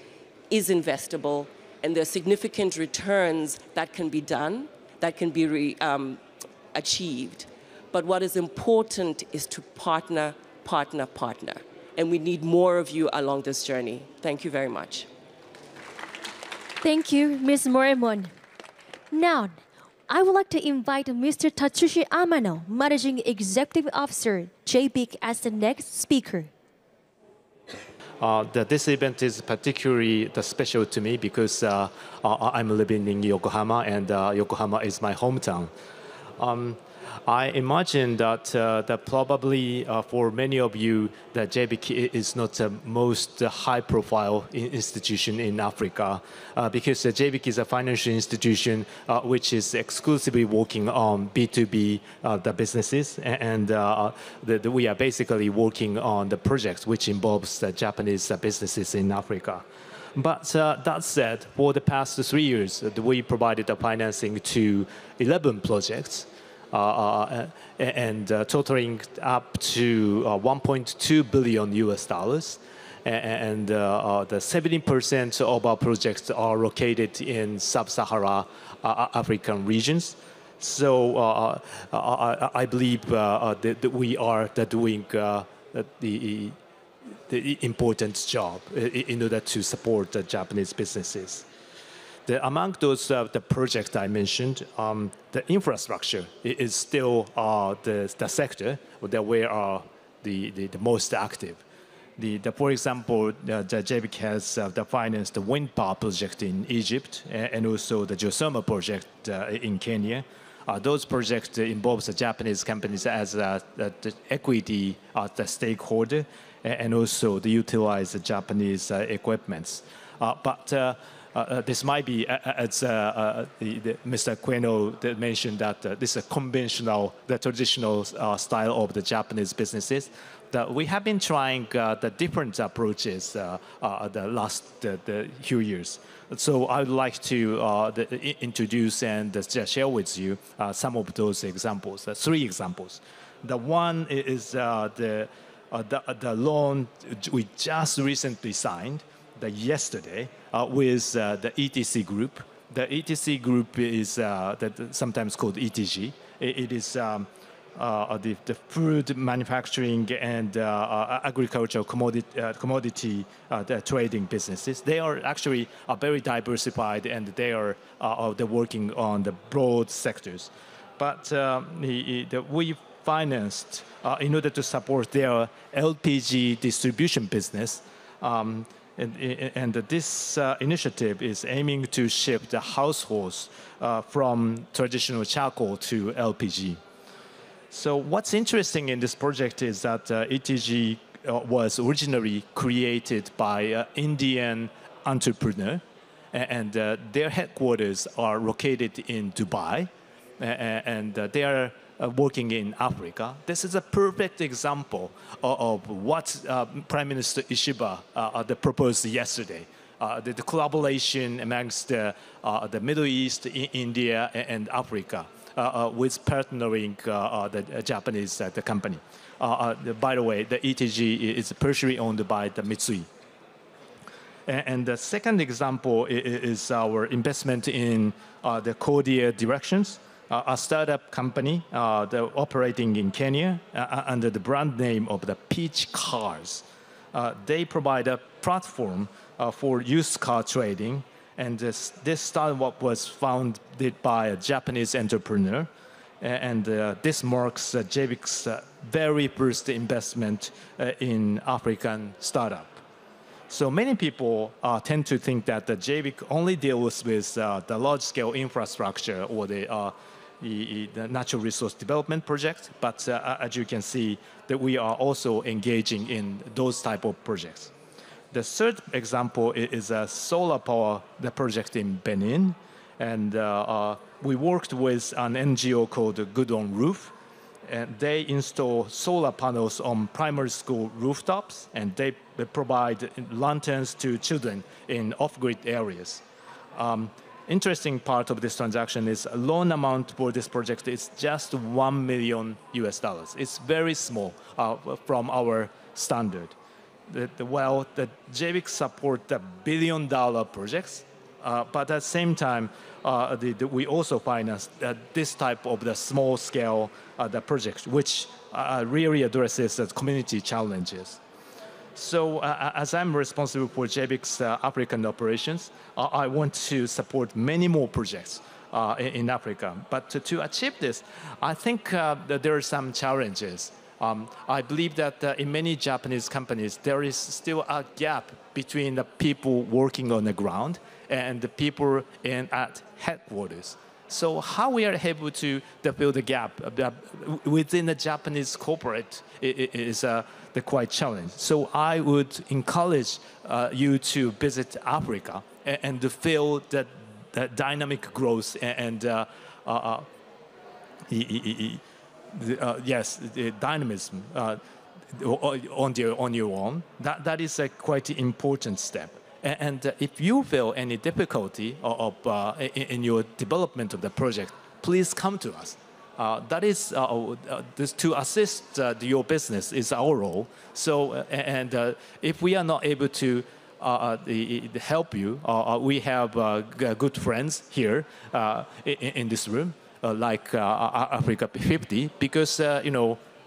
is investable, and there are significant returns that can be done, that can be achieved. But what is important is to partner, partner, partner. And we need more of you along this journey. Thank you very much. Thank you, Ms. Moremon. Now, I would like to invite Mr. Tatsushi Amano, Managing Executive Officer, JBIC, as the next speaker. This event is particularly special to me because I'm living in Yokohama, and Yokohama is my hometown. I imagine that probably for many of you, that JBIC is not the most high-profile institution in Africa, because JBIC is a financial institution which is exclusively working on B2B the businesses, and we are basically working on the projects which involves the Japanese businesses in Africa. But that said, for the past 3 years, we provided the financing to 11 projects, and totaling up to 1.2 billion US dollars. And the 70% of our projects are located in sub-Saharan African regions. So I believe that we are doing the important job in order to support the Japanese businesses. Among those the projects I mentioned, the infrastructure is still the sector that we are the most active. For example, the JBIC has financed the wind power project in Egypt and also the geothermal project in Kenya. Those projects involve the Japanese companies as the equity the stakeholder, and also they utilize the Japanese equipments. This might be, as Mr. Queno mentioned, that this is a conventional, the traditional style of the Japanese businesses. That we have been trying the different approaches the last few years. So I would like to introduce and share with you some of those examples, 3 examples. The one is the loan we just recently signed yesterday with the ETC Group. The ETC Group is sometimes called ETG. It is the food manufacturing and agricultural commodity trading businesses. They are actually very diversified, and they are they're working on the broad sectors. But we financed in order to support their LPG distribution business. And this initiative is aiming to shift the households from traditional charcoal to LPG. So what's interesting in this project is that ETG was originally created by an Indian entrepreneur, and their headquarters are located in Dubai, and they are working in Africa. This is a perfect example of what Prime Minister Ishiba proposed yesterday. The collaboration amongst the Middle East, India, and Africa with partnering the Japanese company. By the way, the ETG is partially owned by the Mitsui. And the second example is our investment in the Cordia Directions, a startup company operating in Kenya under the brand name of the Peach Cars. They provide a platform for used car trading, and this startup was founded by a Japanese entrepreneur, and this marks JBIC's very first investment in African startup. So many people tend to think that the JBIC only deals with the large-scale infrastructure or the natural resource development project, but as you can see, that we are also engaging in those type of projects. The third example is a solar power project in Benin, and we worked with an NGO called Good On Roof, and they install solar panels on primary school rooftops, and they provide lanterns to children in off-grid areas. Interesting part of this transaction is a loan amount for this project is just $1 million US. It's very small from our standard. Well, the JBIC support the billion-dollar projects, but at the same time, we also finance this type of the small-scale the project, which really addresses the community challenges. So as I'm responsible for JBIC's African operations, I want to support many more projects in Africa. But to achieve this, I think that there are some challenges. I believe that in many Japanese companies, there is still a gap between the people working on the ground and the people at headquarters. So how we are able to fill the gap within the Japanese corporate is the quite challenge. So I would encourage you to visit Africa and to feel that dynamic growth and yes, the dynamism on your own. That is a quite important step. And if you feel any difficulty in your development of the project, please come to us. That is this to assist your business is our role. So if we are not able to help you, we have good friends here in this room, like Africa 50, because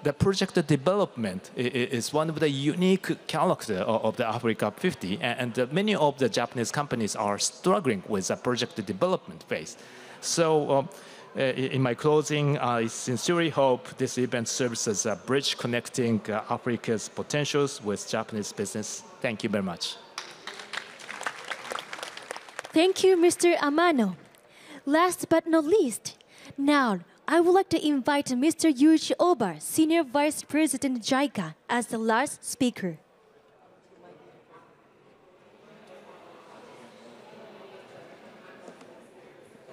the project development is one of the unique character of the Africa 50, and many of the Japanese companies are struggling with the project development phase. So in my closing, I sincerely hope this event serves as a bridge connecting Africa's potentials with Japanese business. Thank you very much. Thank you, Mr. Amano. Last but not least, now I would like to invite Mr. Yuichi Oba, Senior Vice President JICA, as the last speaker.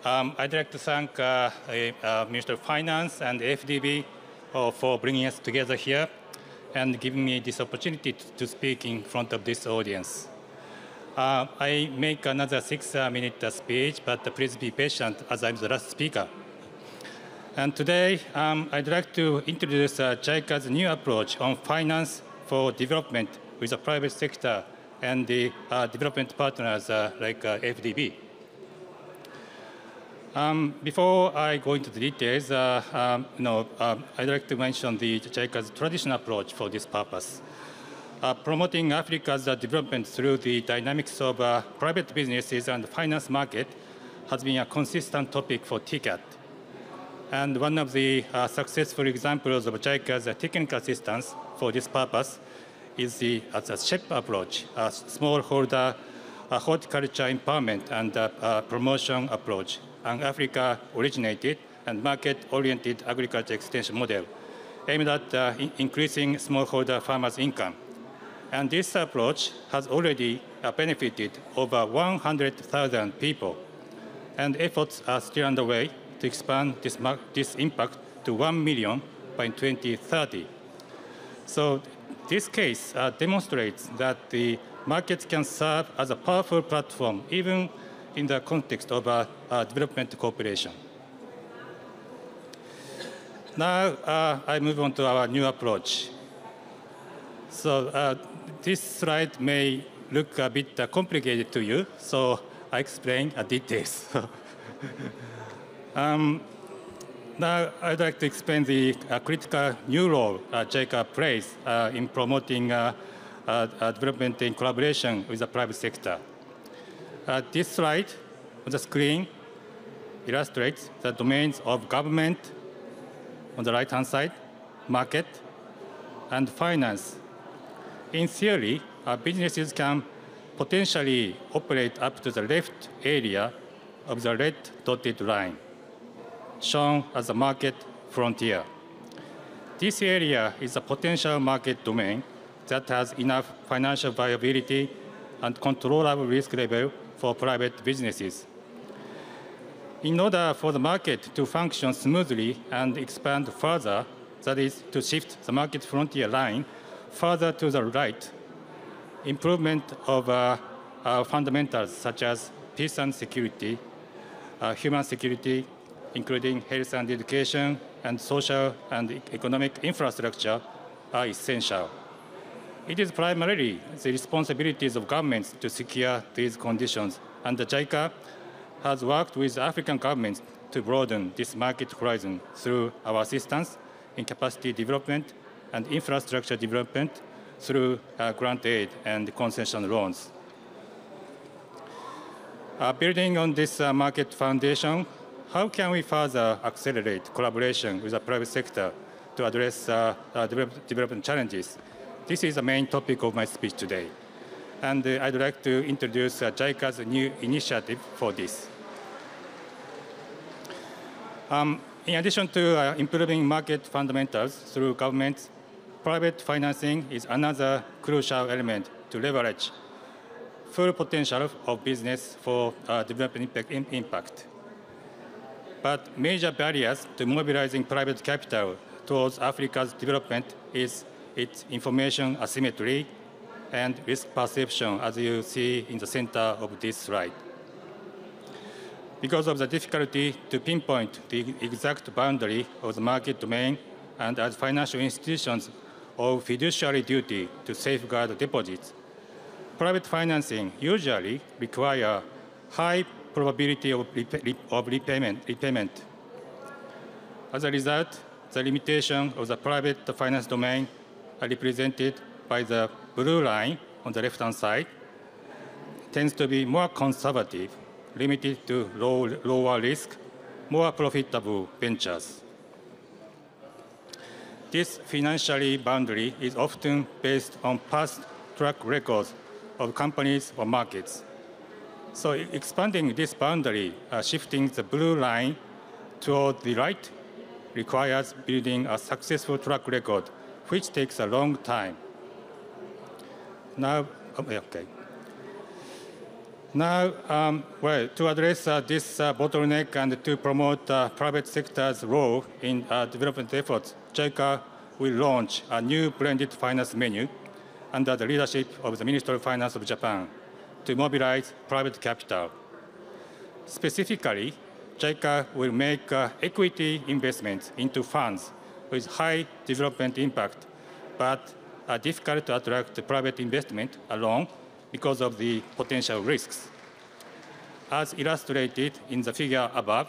I'd like to thank Minister of Finance and FDB for bringing us together here and giving me this opportunity to speak in front of this audience. I make another 6-minute speech, but please be patient as I'm the last speaker. And today, I'd like to introduce JICA's new approach on finance for development with the private sector and the development partners like FDB. Before I go into the details, I'd like to mention the JICA's traditional approach for this purpose. Promoting Africa's development through the dynamics of private businesses and finance market has been a consistent topic for TICAD. And one of the successful examples of JICA's technical assistance for this purpose is the SHEP approach, a smallholder horticulture empowerment and promotion approach, an Africa-originated and market-oriented agriculture extension model aimed at increasing smallholder farmers' income. And this approach has already benefited over 100,000 people. And efforts are still underway to expand this impact to 1 million by 2030. So this case demonstrates that the markets can serve as a powerful platform, even in the context of development cooperation. Now I move on to our new approach. So this slide may look a bit complicated to you, so I explain details. Now I'd like to explain the critical new role JICA plays in promoting development in collaboration with the private sector. This slide on the screen illustrates the domains of government on the right-hand side, market, and finance. In theory, businesses can potentially operate up to the left area of the red dotted line, shown as a market frontier. This area is a potential market domain that has enough financial viability and controllable risk level for private businesses. In order for the market to function smoothly and expand further, that is, to shift the market frontier line further to the right, improvement of fundamentals such as peace and security, human security, including health and education, and social and economic infrastructure are essential. It is primarily the responsibilities of governments to secure these conditions, and the JICA has worked with African governments to broaden this market horizon through our assistance in capacity development and infrastructure development through grant aid and concession loans. Building on this market foundation, how can we further accelerate collaboration with the private sector to address development challenges? This is the main topic of my speech today. And I'd like to introduce JICA's new initiative for this. In addition to improving market fundamentals through governments, private financing is another crucial element to leverage full potential of business for development impact. But major barriers to mobilizing private capital towards Africa's development is its information asymmetry and risk perception, as you see in the center of this slide. Because of the difficulty to pinpoint the exact boundary of the market domain, and as financial institutions of fiduciary duty to safeguard deposits, private financing usually require high probability of repayment. As a result, the limitation of the private finance domain are represented by the blue line on the left-hand side, tends to be more conservative, limited to lower risk, more profitable ventures. This financial boundary is often based on past track records of companies or markets. So expanding this boundary, shifting the blue line toward the right, requires building a successful track record, which takes a long time. Now, to address this bottleneck and to promote private sector's role in development efforts, JICA will launch a new blended finance menu under the leadership of the Ministry of Finance of Japan to mobilize private capital. Specifically, JICA will make equity investments into funds with high development impact, but are difficult to attract private investment alone because of the potential risks. As illustrated in the figure above,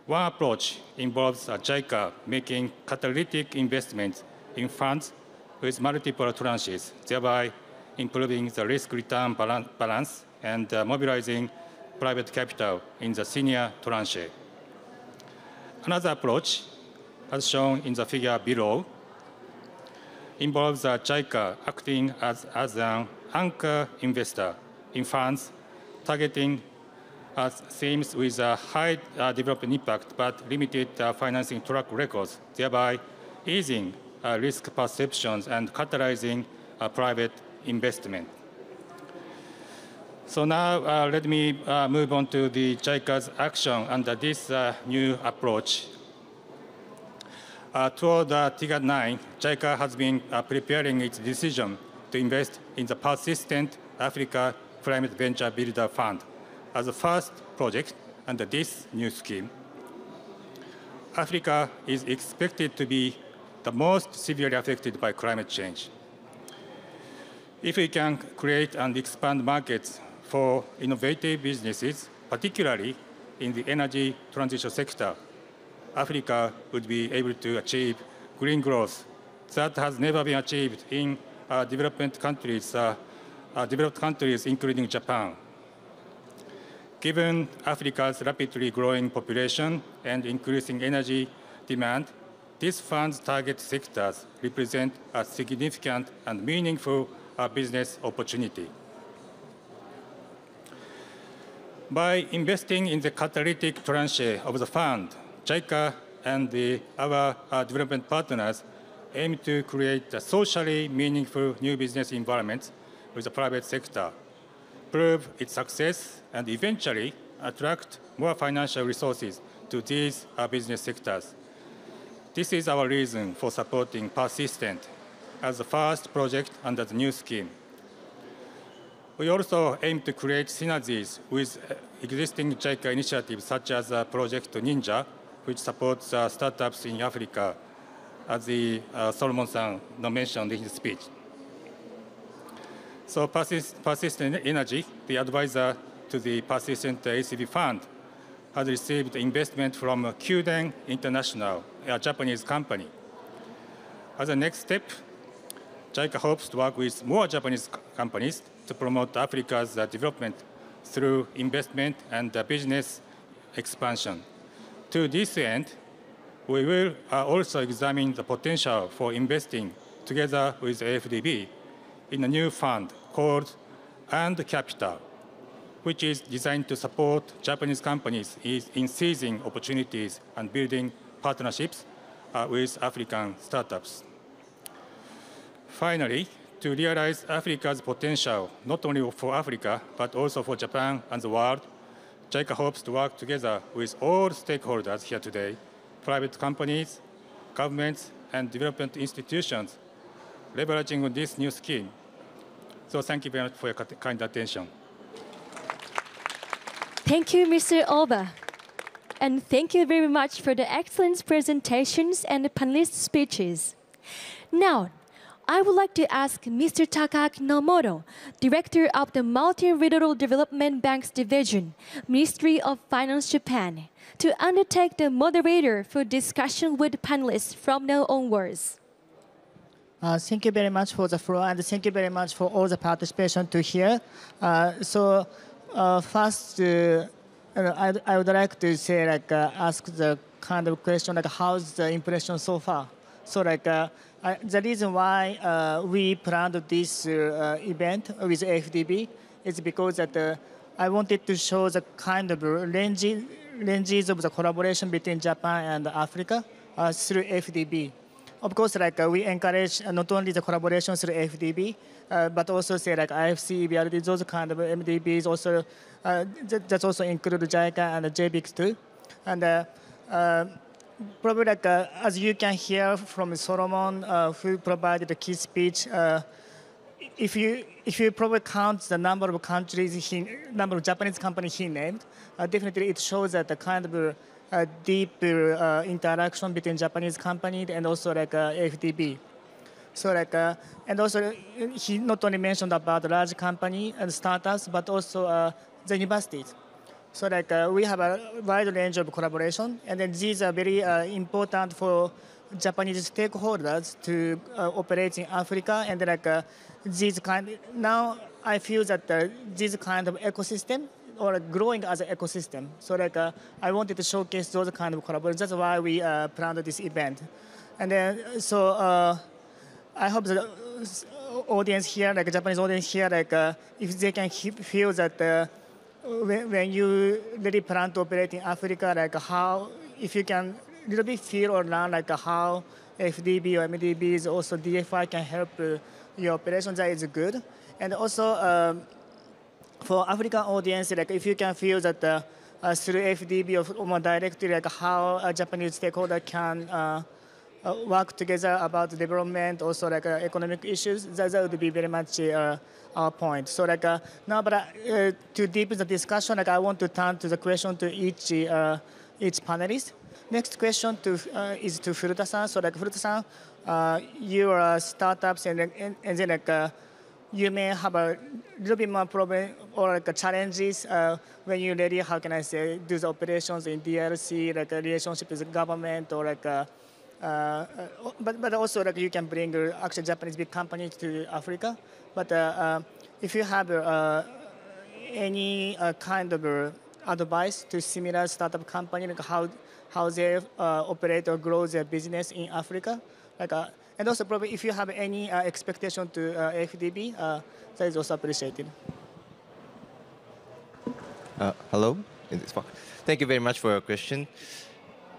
one approach involves JICA making catalytic investments in funds with multiple tranches, thereby improving the risk-return balance and mobilizing private capital in the senior tranche. Another approach, as shown in the figure below, involves JICA acting as an anchor investor in funds targeting themes with a high development impact but limited financing track records, thereby easing risk perceptions and catalyzing private investment. So now let me move on to the JICA's action under this new approach. Toward TICAD 9, JICA has been preparing its decision to invest in the Persistent Africa Climate Venture Builder Fund as the first project under this new scheme. Africa is expected to be the most severely affected by climate change. If we can create and expand markets for innovative businesses, particularly in the energy transition sector, Africa would be able to achieve green growth that has never been achieved in developed countries, including Japan. Given Africa's rapidly growing population and increasing energy demand, these funds' target sectors represent a significant and meaningful business opportunity. By investing in the catalytic tranche of the fund, JICA and our development partners aim to create a socially meaningful new business environment with the private sector, prove its success, and eventually attract more financial resources to these business sectors. This is our reason for supporting Persistent as the first project under the new scheme. We also aim to create synergies with existing JICA initiatives such as Project Ninja, which supports startups in Africa, as Solomon-san mentioned in his speech. So Persistent Energy, the advisor to the Persistent ACV Fund, has received investment from Kyuden International, a Japanese company. As a next step, JICA hopes to work with more Japanese companies to promote Africa's development through investment and business expansion. To this end, we will also examine the potential for investing together with AFDB in a new fund called And Capital, which is designed to support Japanese companies in seizing opportunities and building partnerships with African startups. Finally, to realize Africa's potential, not only for Africa, but also for Japan and the world, JICA hopes to work together with all stakeholders here today, private companies, governments, and development institutions, leveraging on this new scheme. So thank you very much for your kind attention. Thank you, Mr. Oba. And thank you very much for the excellent presentations and the panelist speeches. Now, I would like to ask Mr. Takaki Nomoto, Director of the Multi-Regional Development Banks Division, Ministry of Finance Japan, to undertake the moderator for discussion with panelists from now onwards. Thank you very much for the floor, and thank you very much for all the participation to here. First, I would like to say, ask the kind of question, how's the impression so far? So, the reason why we planned this event with FDB is because that I wanted to show the kind of ranges of the collaboration between Japan and Africa through FDB. Of course, we encourage not only the collaboration through FDB, but also say IFC, EBRD, those kind of MDBs also, that also include JICA and JBICS too. And probably as you can hear from Solomon, who provided the key speech, if you probably count the number of countries, number of Japanese companies he named, definitely it shows that the kind of deep interaction between Japanese companies and also FDB. So and also he not only mentioned about large company and startups, but also the universities. So we have a wide range of collaboration, and then these are very important for Japanese stakeholders to operate in Africa, and these now I feel that this kind of ecosystem or growing as an ecosystem. So I wanted to showcase those kind of collaborations. That's why we planned this event, and then I hope the audience here, Japanese audience here, if they can feel that. When you really plan to operate in Africa, how, if you can little bit feel or learn how FDB or MDBs, also DFI can help your operations, that is good. And also for African audience, if you can feel that through FDB or more directly, how a Japanese stakeholder can work together about development, also economic issues, that would be very much our point. So now, but to deepen the discussion, I want to turn to the question to each panelist. Next question is to Furuta-san. So Furuta-san, you are startups, and then you may have a little bit more problem or challenges when you're ready. How can I say, do the operations in DRC, a relationship with the government, or but also you can bring actually Japanese big companies to Africa. But if you have any kind of advice to similar startup company, how they operate or grow their business in Africa, and also probably if you have any expectation to FDB, that is also appreciated. Hello. Thank you very much for your question.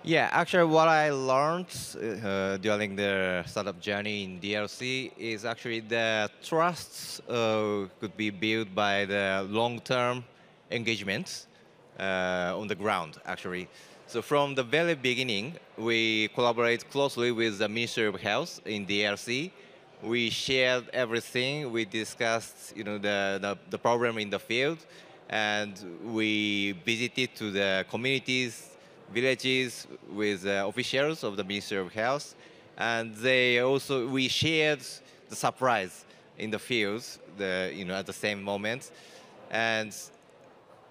Yeah, actually what I learned during the startup journey in DRC is actually the trust could be built by the long-term engagements on the ground, actually. So from the very beginning, we collaborate closely with the Ministry of Health in DRC. We shared everything. We discussed, the problem in the field, and we visited to the communities, villages with officials of the Ministry of Health, and we shared the surprise in the fields, at the same moment, and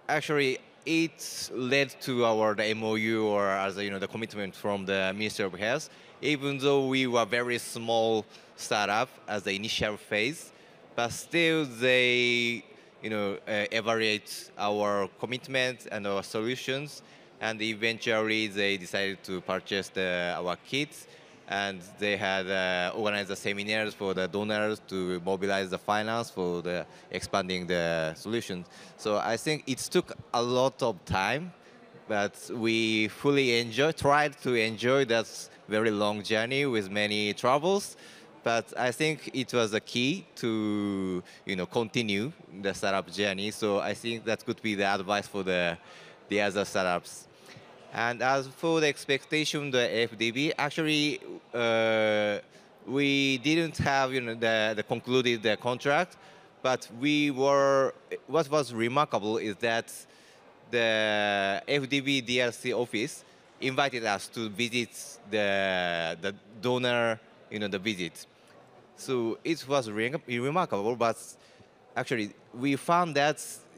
actually it led to the MOU, or as the commitment from the Ministry of Health. Even though we were very small startup as the initial phase, but still they evaluate our commitment and our solutions. And eventually, they decided to purchase our kits, and they had organized the seminars for the donors to mobilize the finance for the expanding the solutions. So I think it took a lot of time, but we fully tried to enjoy that very long journey with many troubles. But I think it was a key to continue the startup journey. So I think that could be the advice for the other startups. And as for the expectation, the FDB, actually, we didn't have the concluded the contract, but what was remarkable is that the FDB DRC office invited us to visit the donor, the visit. So it was remarkable, but actually we found that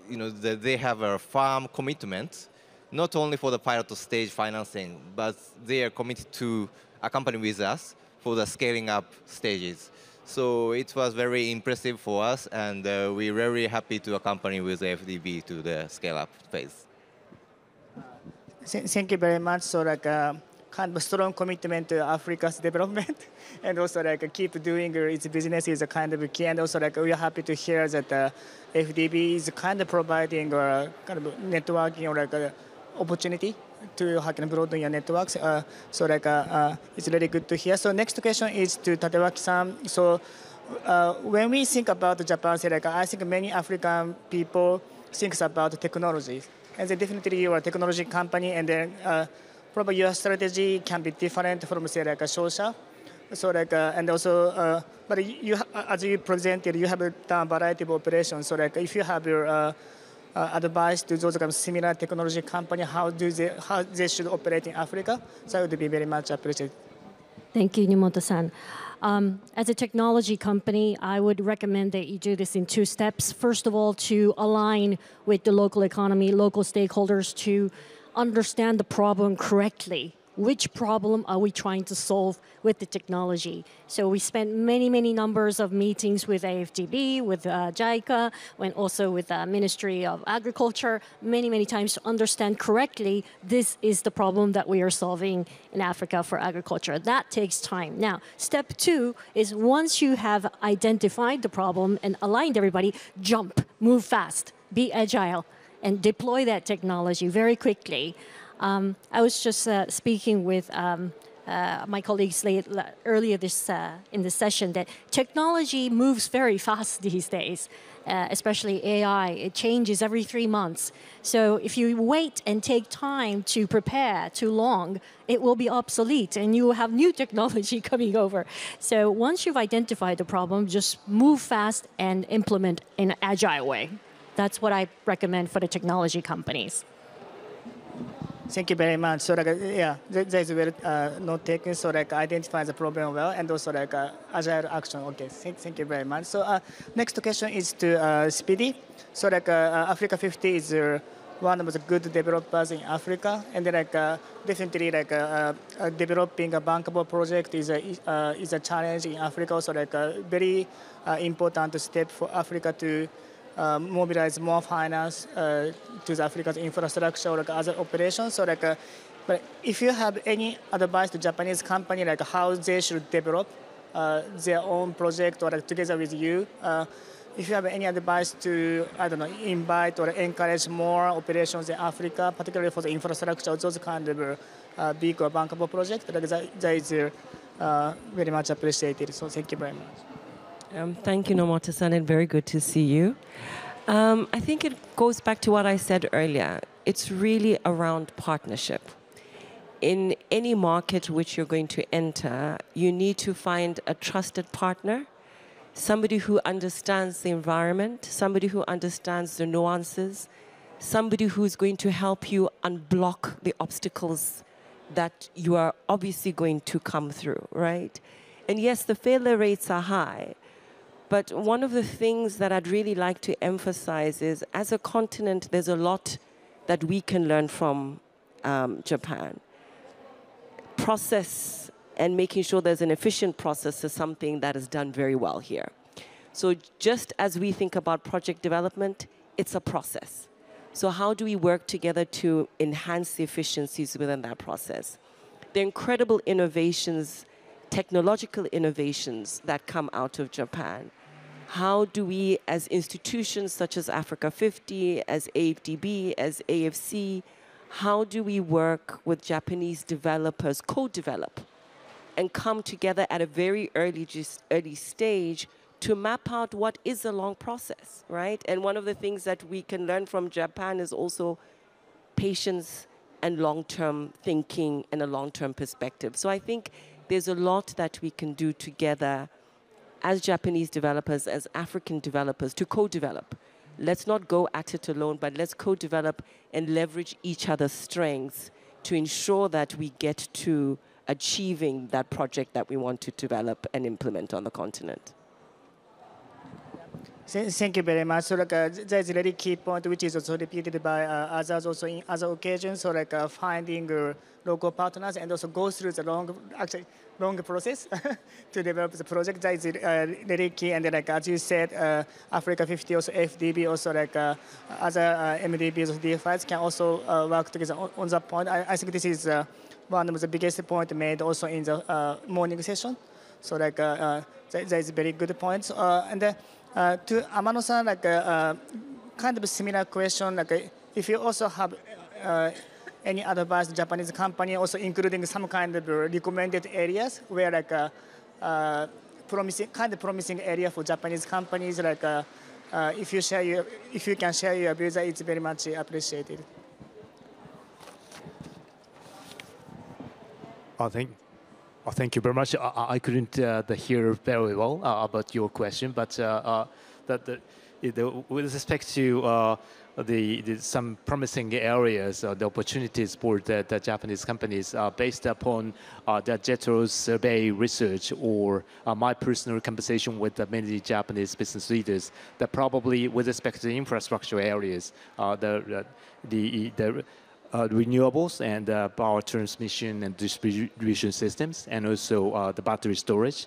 that they have a firm commitment, not only for the pilot stage financing, but they are committed to accompany with us for the scaling up stages. So it was very impressive for us, and we're very happy to accompany with the FDB to the scale up phase. Thank you very much. So kind of strong commitment to Africa's development, and also keep doing its business is a kind of key. And also we are happy to hear that FDB is kind of providing kind of networking or opportunity to broaden your networks. So it's really good to hear. So next question is to Tadewaki-san. So when we think about Japan, I think many African people think about technology, and then definitely you are a technology company, and then probably your strategy can be different from say social. So and also, but you as you presented, you have done a variety of operations. So if you have your advice to those kind of similar technology company, how they should operate in Africa, so that would be very much appreciated. Thank you, Nimoto-san. As a technology company, I would recommend that you do this in 2 steps. First of all, to align with the local economy, local stakeholders, to understand the problem correctly. Which problem are we trying to solve with the technology? So we spent many numbers of meetings with AFDB, with JICA, and also with the Ministry of Agriculture, many times to understand correctly, this is the problem that we are solving in Africa for agriculture. That takes time. Now, step 2 is once you have identified the problem and aligned everybody, jump, move fast, be agile, and deploy that technology very quickly. I was just speaking with my colleagues earlier in this session that technology moves very fast these days, especially AI. It changes every 3 months. So if you wait and take time to prepare too long, it will be obsolete and you will have new technology coming over. So once you've identified the problem, just move fast and implement in an agile way. That's what I recommend for the technology companies. Thank you very much. So yeah, that is well not taken. So identify the problem well, and also agile action. Okay, thank you very much. So next question is to Speedy. So Africa 50 is one of the good developers in Africa, and then definitely developing a bankable project is a challenge in Africa. Also very important step for Africa to mobilize more finance to the Africa's infrastructure or other operations. So but if you have any advice to Japanese company how they should develop their own project or together with you, if you have any advice to invite or encourage more operations in Africa, particularly for the infrastructure, those kind of big or bankable projects, that is very much appreciated. So thank you very much. Thank you, Nomoto-san, and very good to see you. I think it goes back to what I said earlier. It's really around partnership. In any market which you're going to enter, you need to find a trusted partner, somebody who understands the environment, somebody who understands the nuances, somebody who's going to help you unblock the obstacles that you are obviously going to come through, right? And yes, the failure rates are high. But one of the things that I'd really like to emphasize is, as a continent, there's a lot that we can learn from Japan. Process and making sure there's an efficient process is something that is done very well here. So just as we think about project development, it's a process. So how do we work together to enhance the efficiencies within that process? The incredible innovations, technological innovations that come out of Japan. How do we, as institutions such as Africa 50, as AFDB, as AFC, how do we work with Japanese developers, co-develop, and come together at a very early stage to map out what is a long process, right? And one of the things that we can learn from Japan is also patience and long-term thinking and a long-term perspective. So I think there's a lot that we can do together as Japanese developers, as African developers, to co-develop. Let's not go at it alone, but let's co-develop and leverage each other's strengths to ensure that we get to achieving that project that we want to develop and implement on the continent. Thank you very much. So there is a very key point which is also repeated by others also in other occasions. So finding local partners and also go through the long process to develop the project. That is really key. And as you said, Africa 50, also FDB, also other MDBs or DFIs can also work together on that point. I think this is one of the biggest points made also in the morning session. So that is a very good point. To Amano-san, kind of a similar question, if you also have any advice to Japanese company, also including some kind of recommended areas where promising area for Japanese companies, if you can share your views, it's very much appreciated. Thank you very much. I couldn't hear very well about your question, but with respect to some promising areas, the opportunities for the Japanese companies based upon the JETRO's survey research or my personal conversation with many Japanese business leaders, that probably with respect to the infrastructure areas, the renewables and power transmission and distribution systems, and also the battery storage.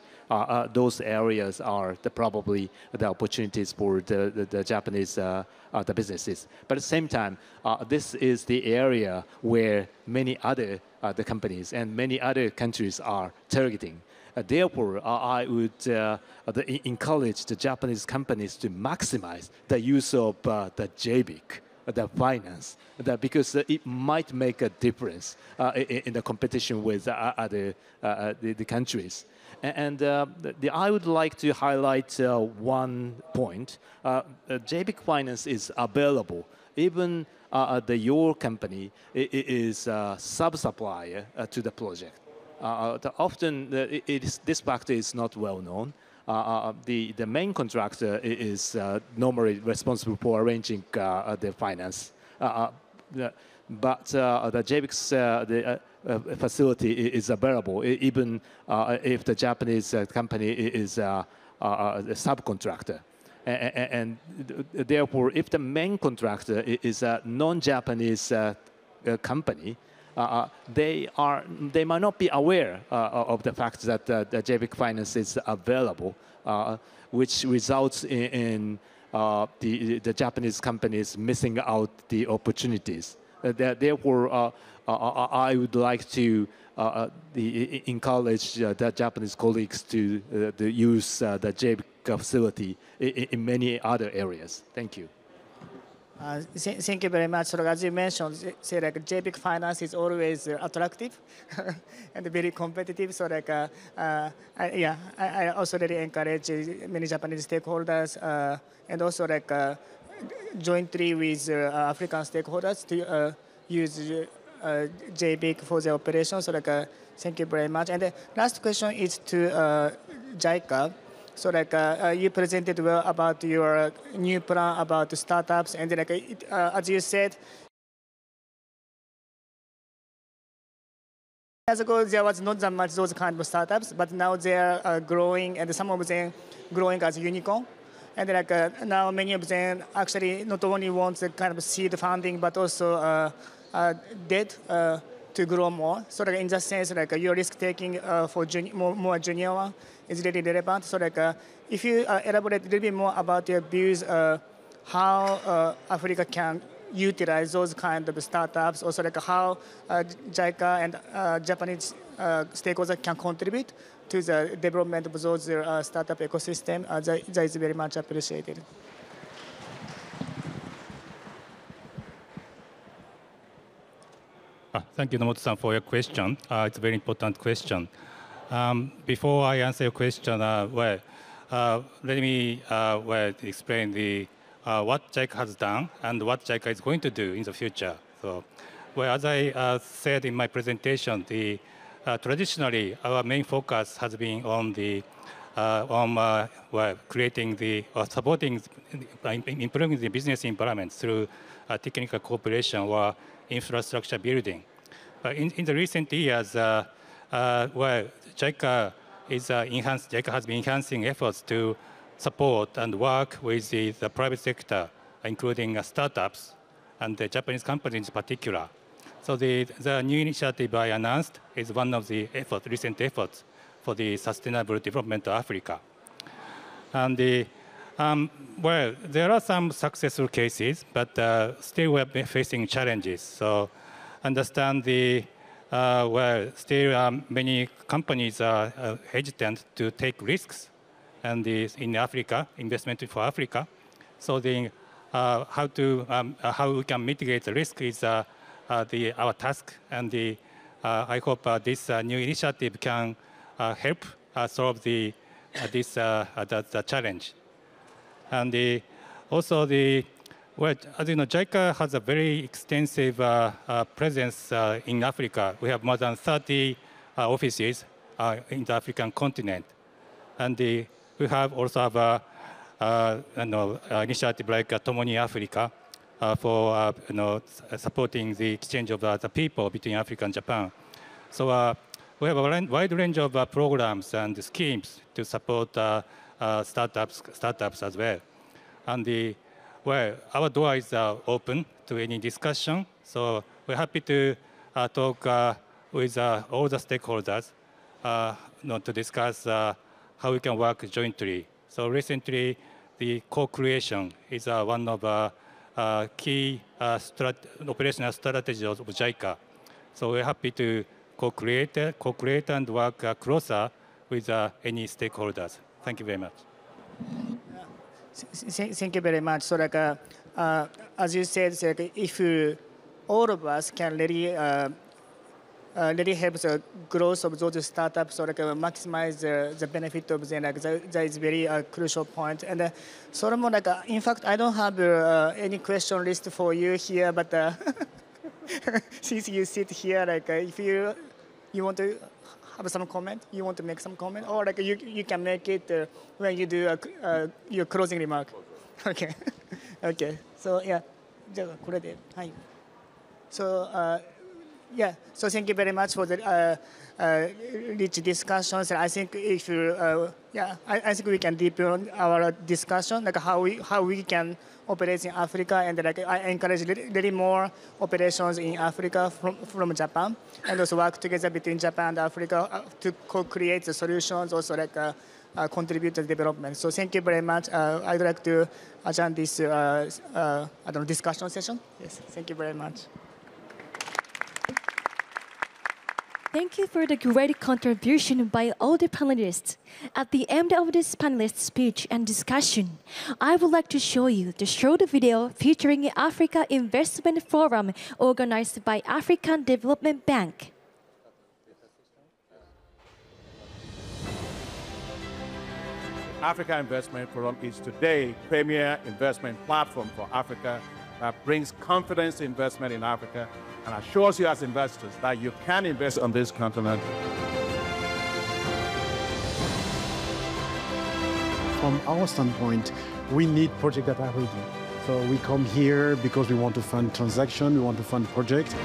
Those areas are probably the opportunities for the Japanese the businesses. But at the same time, this is the area where many other the companies and many other countries are targeting. Therefore, I would encourage the Japanese companies to maximize the use of the JBIC, the finance, because it might make a difference in the competition with other the countries. And I would like to highlight one point. JBIC finance is available. Even your company is a sub-supplier to the project. Often, this factor is not well known. The main contractor is normally responsible for arranging the finance. But the JBIC's facility is available, even if the Japanese company is a subcontractor. And therefore, if the main contractor is a non-Japanese company, they might not be aware of the fact that the JBIC finance is available, which results in the Japanese companies missing out the opportunities. Therefore, I would like to encourage the Japanese colleagues to use the JBIC facility in many other areas. Thank you. Thank you very much. So as you mentioned, say JBIC finance is always attractive and very competitive. So I also really encourage many Japanese stakeholders and also jointly with African stakeholders to use JBIC for the operation. So thank you very much. And the last question is to JICA. So you presented well about your new plan about the startups, and as you said, years ago there was not that much those kind of startups, but now they are growing, and some of them growing as unicorn. And now many of them actually not only want the kind of seed funding, but also debt to grow more. So in that sense, your risk taking for more junior one is really relevant. So if you elaborate a little bit more about your views, how Africa can utilize those kind of startups, also like how JICA and Japanese stakeholders can contribute to the development of those startup ecosystem. That is very much appreciated. Thank you, Nomoto-san, for your question. It's a very important question. Before I answer your question, let me explain what JICA has done and what JICA is going to do in the future. So, as I said in my presentation, traditionally our main focus has been on creating supporting, improving the business environment through technical cooperation or infrastructure building. In the recent years, JICA has been enhancing efforts to support and work with the private sector, including startups and the Japanese companies in particular. So the new initiative I announced is one of the recent efforts for the sustainable development of Africa. And there are some successful cases, but still we're facing challenges. So understand still many companies are hesitant to take risks and in Africa, investment for Africa. So how we can mitigate the risk is our task, and I hope this new initiative can help solve this challenge. And also as you know, JICA has a very extensive presence in Africa. We have more than 30 offices in the African continent, and we also have initiative like Tomoni Africa for supporting the exchange of the people between Africa and Japan. So we have a wide range of programs and schemes to support startups as well. And our door is open to any discussion. So we're happy to talk with all the stakeholders to discuss how we can work jointly. So recently, the co-creation is one of key operational strategies of JICA. So we're happy to co-create and work closer with any stakeholders. Thank you very much. Thank you very much. So as you said, if all of us can really help the growth of those startups, so maximize the benefit of them, that is very crucial point. And Solomon, in fact, I don't have any question list for you here, but since you sit here, if you want to have some comment, you want to make some comment, or you can make it when you do your closing remark. Okay. Okay. So yeah, so yeah. So thank you very much for the rich discussions. I think if I think we can deepen our discussion, how we can operate in Africa, and I encourage really more operations in Africa from Japan, and also work together between Japan and Africa to co-create the solutions, also contribute to development. So thank you very much. I'd like to adjourn this discussion session. Yes, thank you very much. Thank you for the great contribution by all the panelists. At the end of this panelist speech and discussion, I would like to show you the short video featuring Africa Investment Forum organized by African Development Bank. Africa Investment Forum is today premier investment platform for Africa that brings confidence to investment in Africa and assures you as investors that you can invest on this continent. From our standpoint, we need projects that are ready. So we come here because we want to fund transactions, we want to fund projects.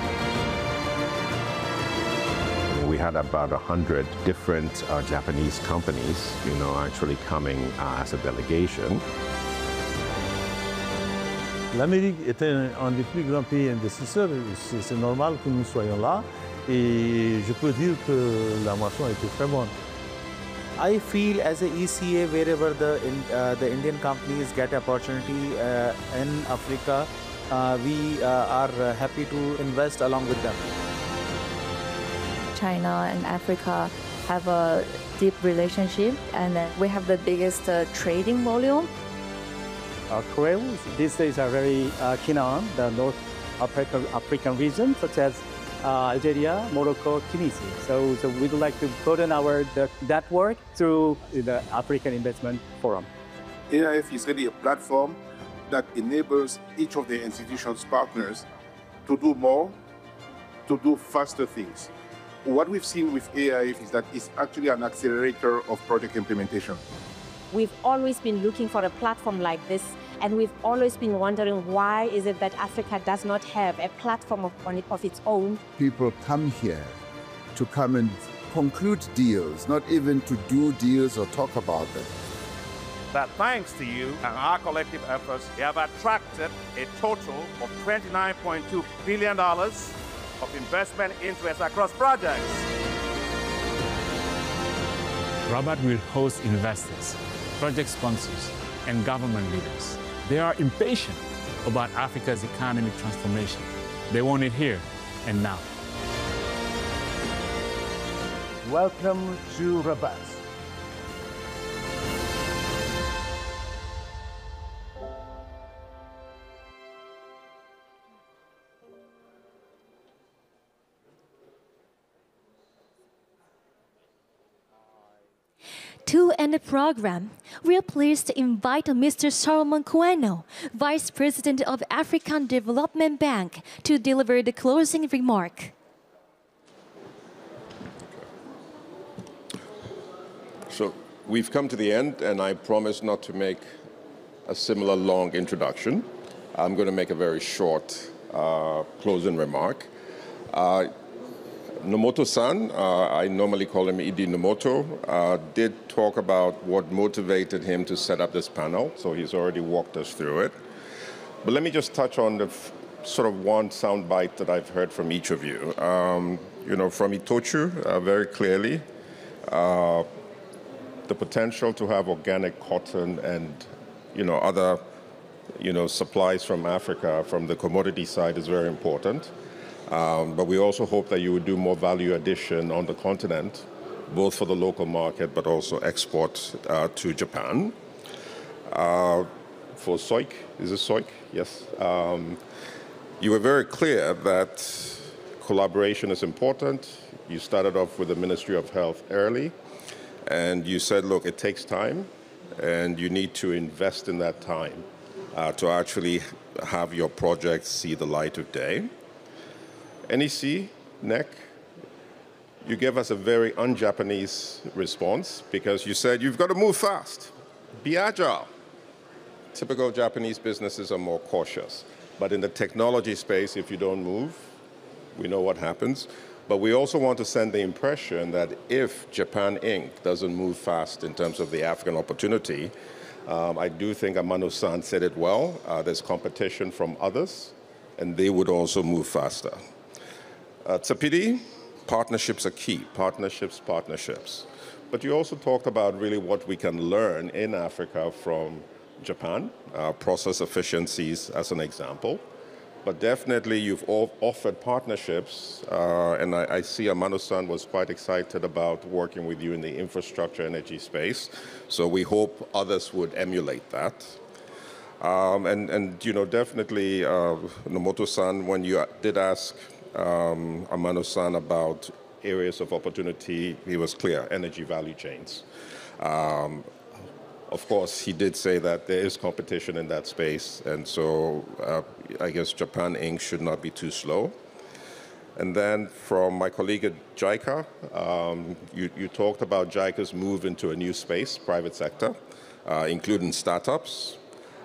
We had about 100 different Japanese companies, actually coming as a delegation. L'Amérique est un des plus grands pays investisseurs, c'est normal que nous soyons là, et je peux dire que la moisson a été très bonne. I feel as a ECA, wherever the Indian companies get opportunity in Africa, we are happy to invest along with them. China and Africa have a deep relationship, and we have the biggest trading volume. Korea these days are very keen on the North African region, such as Algeria, Morocco, Tunisia. So we'd like to broaden our that work through the African Investment Forum. AIF is really a platform that enables each of the institution's partners to do more, to do faster things. What we've seen with AIF is that it's actually an accelerator of project implementation. We've always been looking for a platform like this, and we've always been wondering why is it that Africa does not have a platform of its own. People come here to come and conclude deals, not even to do deals or talk about them. That thanks to you and our collective efforts, we have attracted a total of $29.2 billion of investment interest across projects. Rabat will host investors, project sponsors, and government leaders. They are impatient about Africa's economic transformation. They want it here and now. Welcome to Rabat. To end the program, we are pleased to invite Mr. Solomon Queno, Vice President of African Development Bank, to deliver the closing remark. So we've come to the end, and I promise not to make a similar long introduction. I'm going to make a very short closing remark. Nomoto-san, I normally call him Idi Nomoto, did talk about what motivated him to set up this panel, so he's already walked us through it. But let me just touch on the sort of one soundbite that I've heard from each of you. You know, from Itochu, very clearly, the potential to have organic cotton and, you know, other, you know, supplies from Africa, from the commodity side is very important. But we also hope that you would do more value addition on the continent, both for the local market, but also export to Japan. For SOIC, is it SOIC? Yes. You were very clear that collaboration is important. You started off with the Ministry of Health early, and you said, look, it takes time, and you need to invest in that time to actually have your projects see the light of day. NEC, NEC, you gave us a very un-Japanese response because you said you've got to move fast, be agile. Typical Japanese businesses are more cautious. But in the technology space, if you don't move, we know what happens. But we also want to send the impression that if Japan Inc. doesn't move fast in terms of the African opportunity, I do think Amano-san said it well, there's competition from others, and they would also move faster. Tsapidi, partnerships are key. Partnerships. But you also talked about really what we can learn in Africa from Japan, process efficiencies as an example. But definitely you've all offered partnerships, and I see Amano-san was quite excited about working with you in the infrastructure energy space. So we hope others would emulate that. And you know, definitely Nomoto-san, when you did ask Amano-san about areas of opportunity, he was clear, energy value chains. Of course, he did say that there is competition in that space, and so I guess Japan Inc. should not be too slow. And then from my colleague at JICA, you talked about JICA's move into a new space, private sector, including startups.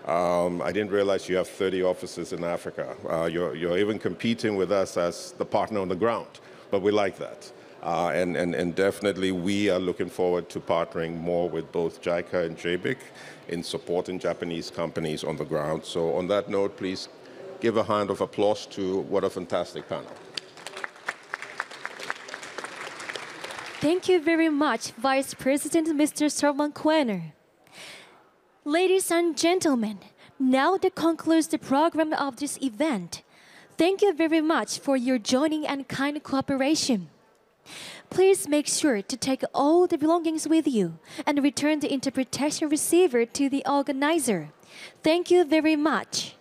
I didn't realize you have 30 offices in Africa. You're even competing with us as the partner on the ground, but we like that. And definitely we are looking forward to partnering more with both JICA and JBIC in supporting Japanese companies on the ground. So on that note, please give a hand of applause to what a fantastic panel. Thank you very much, Vice President Mr. Solomon Queno. Ladies and gentlemen, Now that concludes the program of this event. Thank you very much for your joining and kind cooperation. Please make sure to take all the belongings with you and return the interpretation receiver to the organizer. Thank you very much.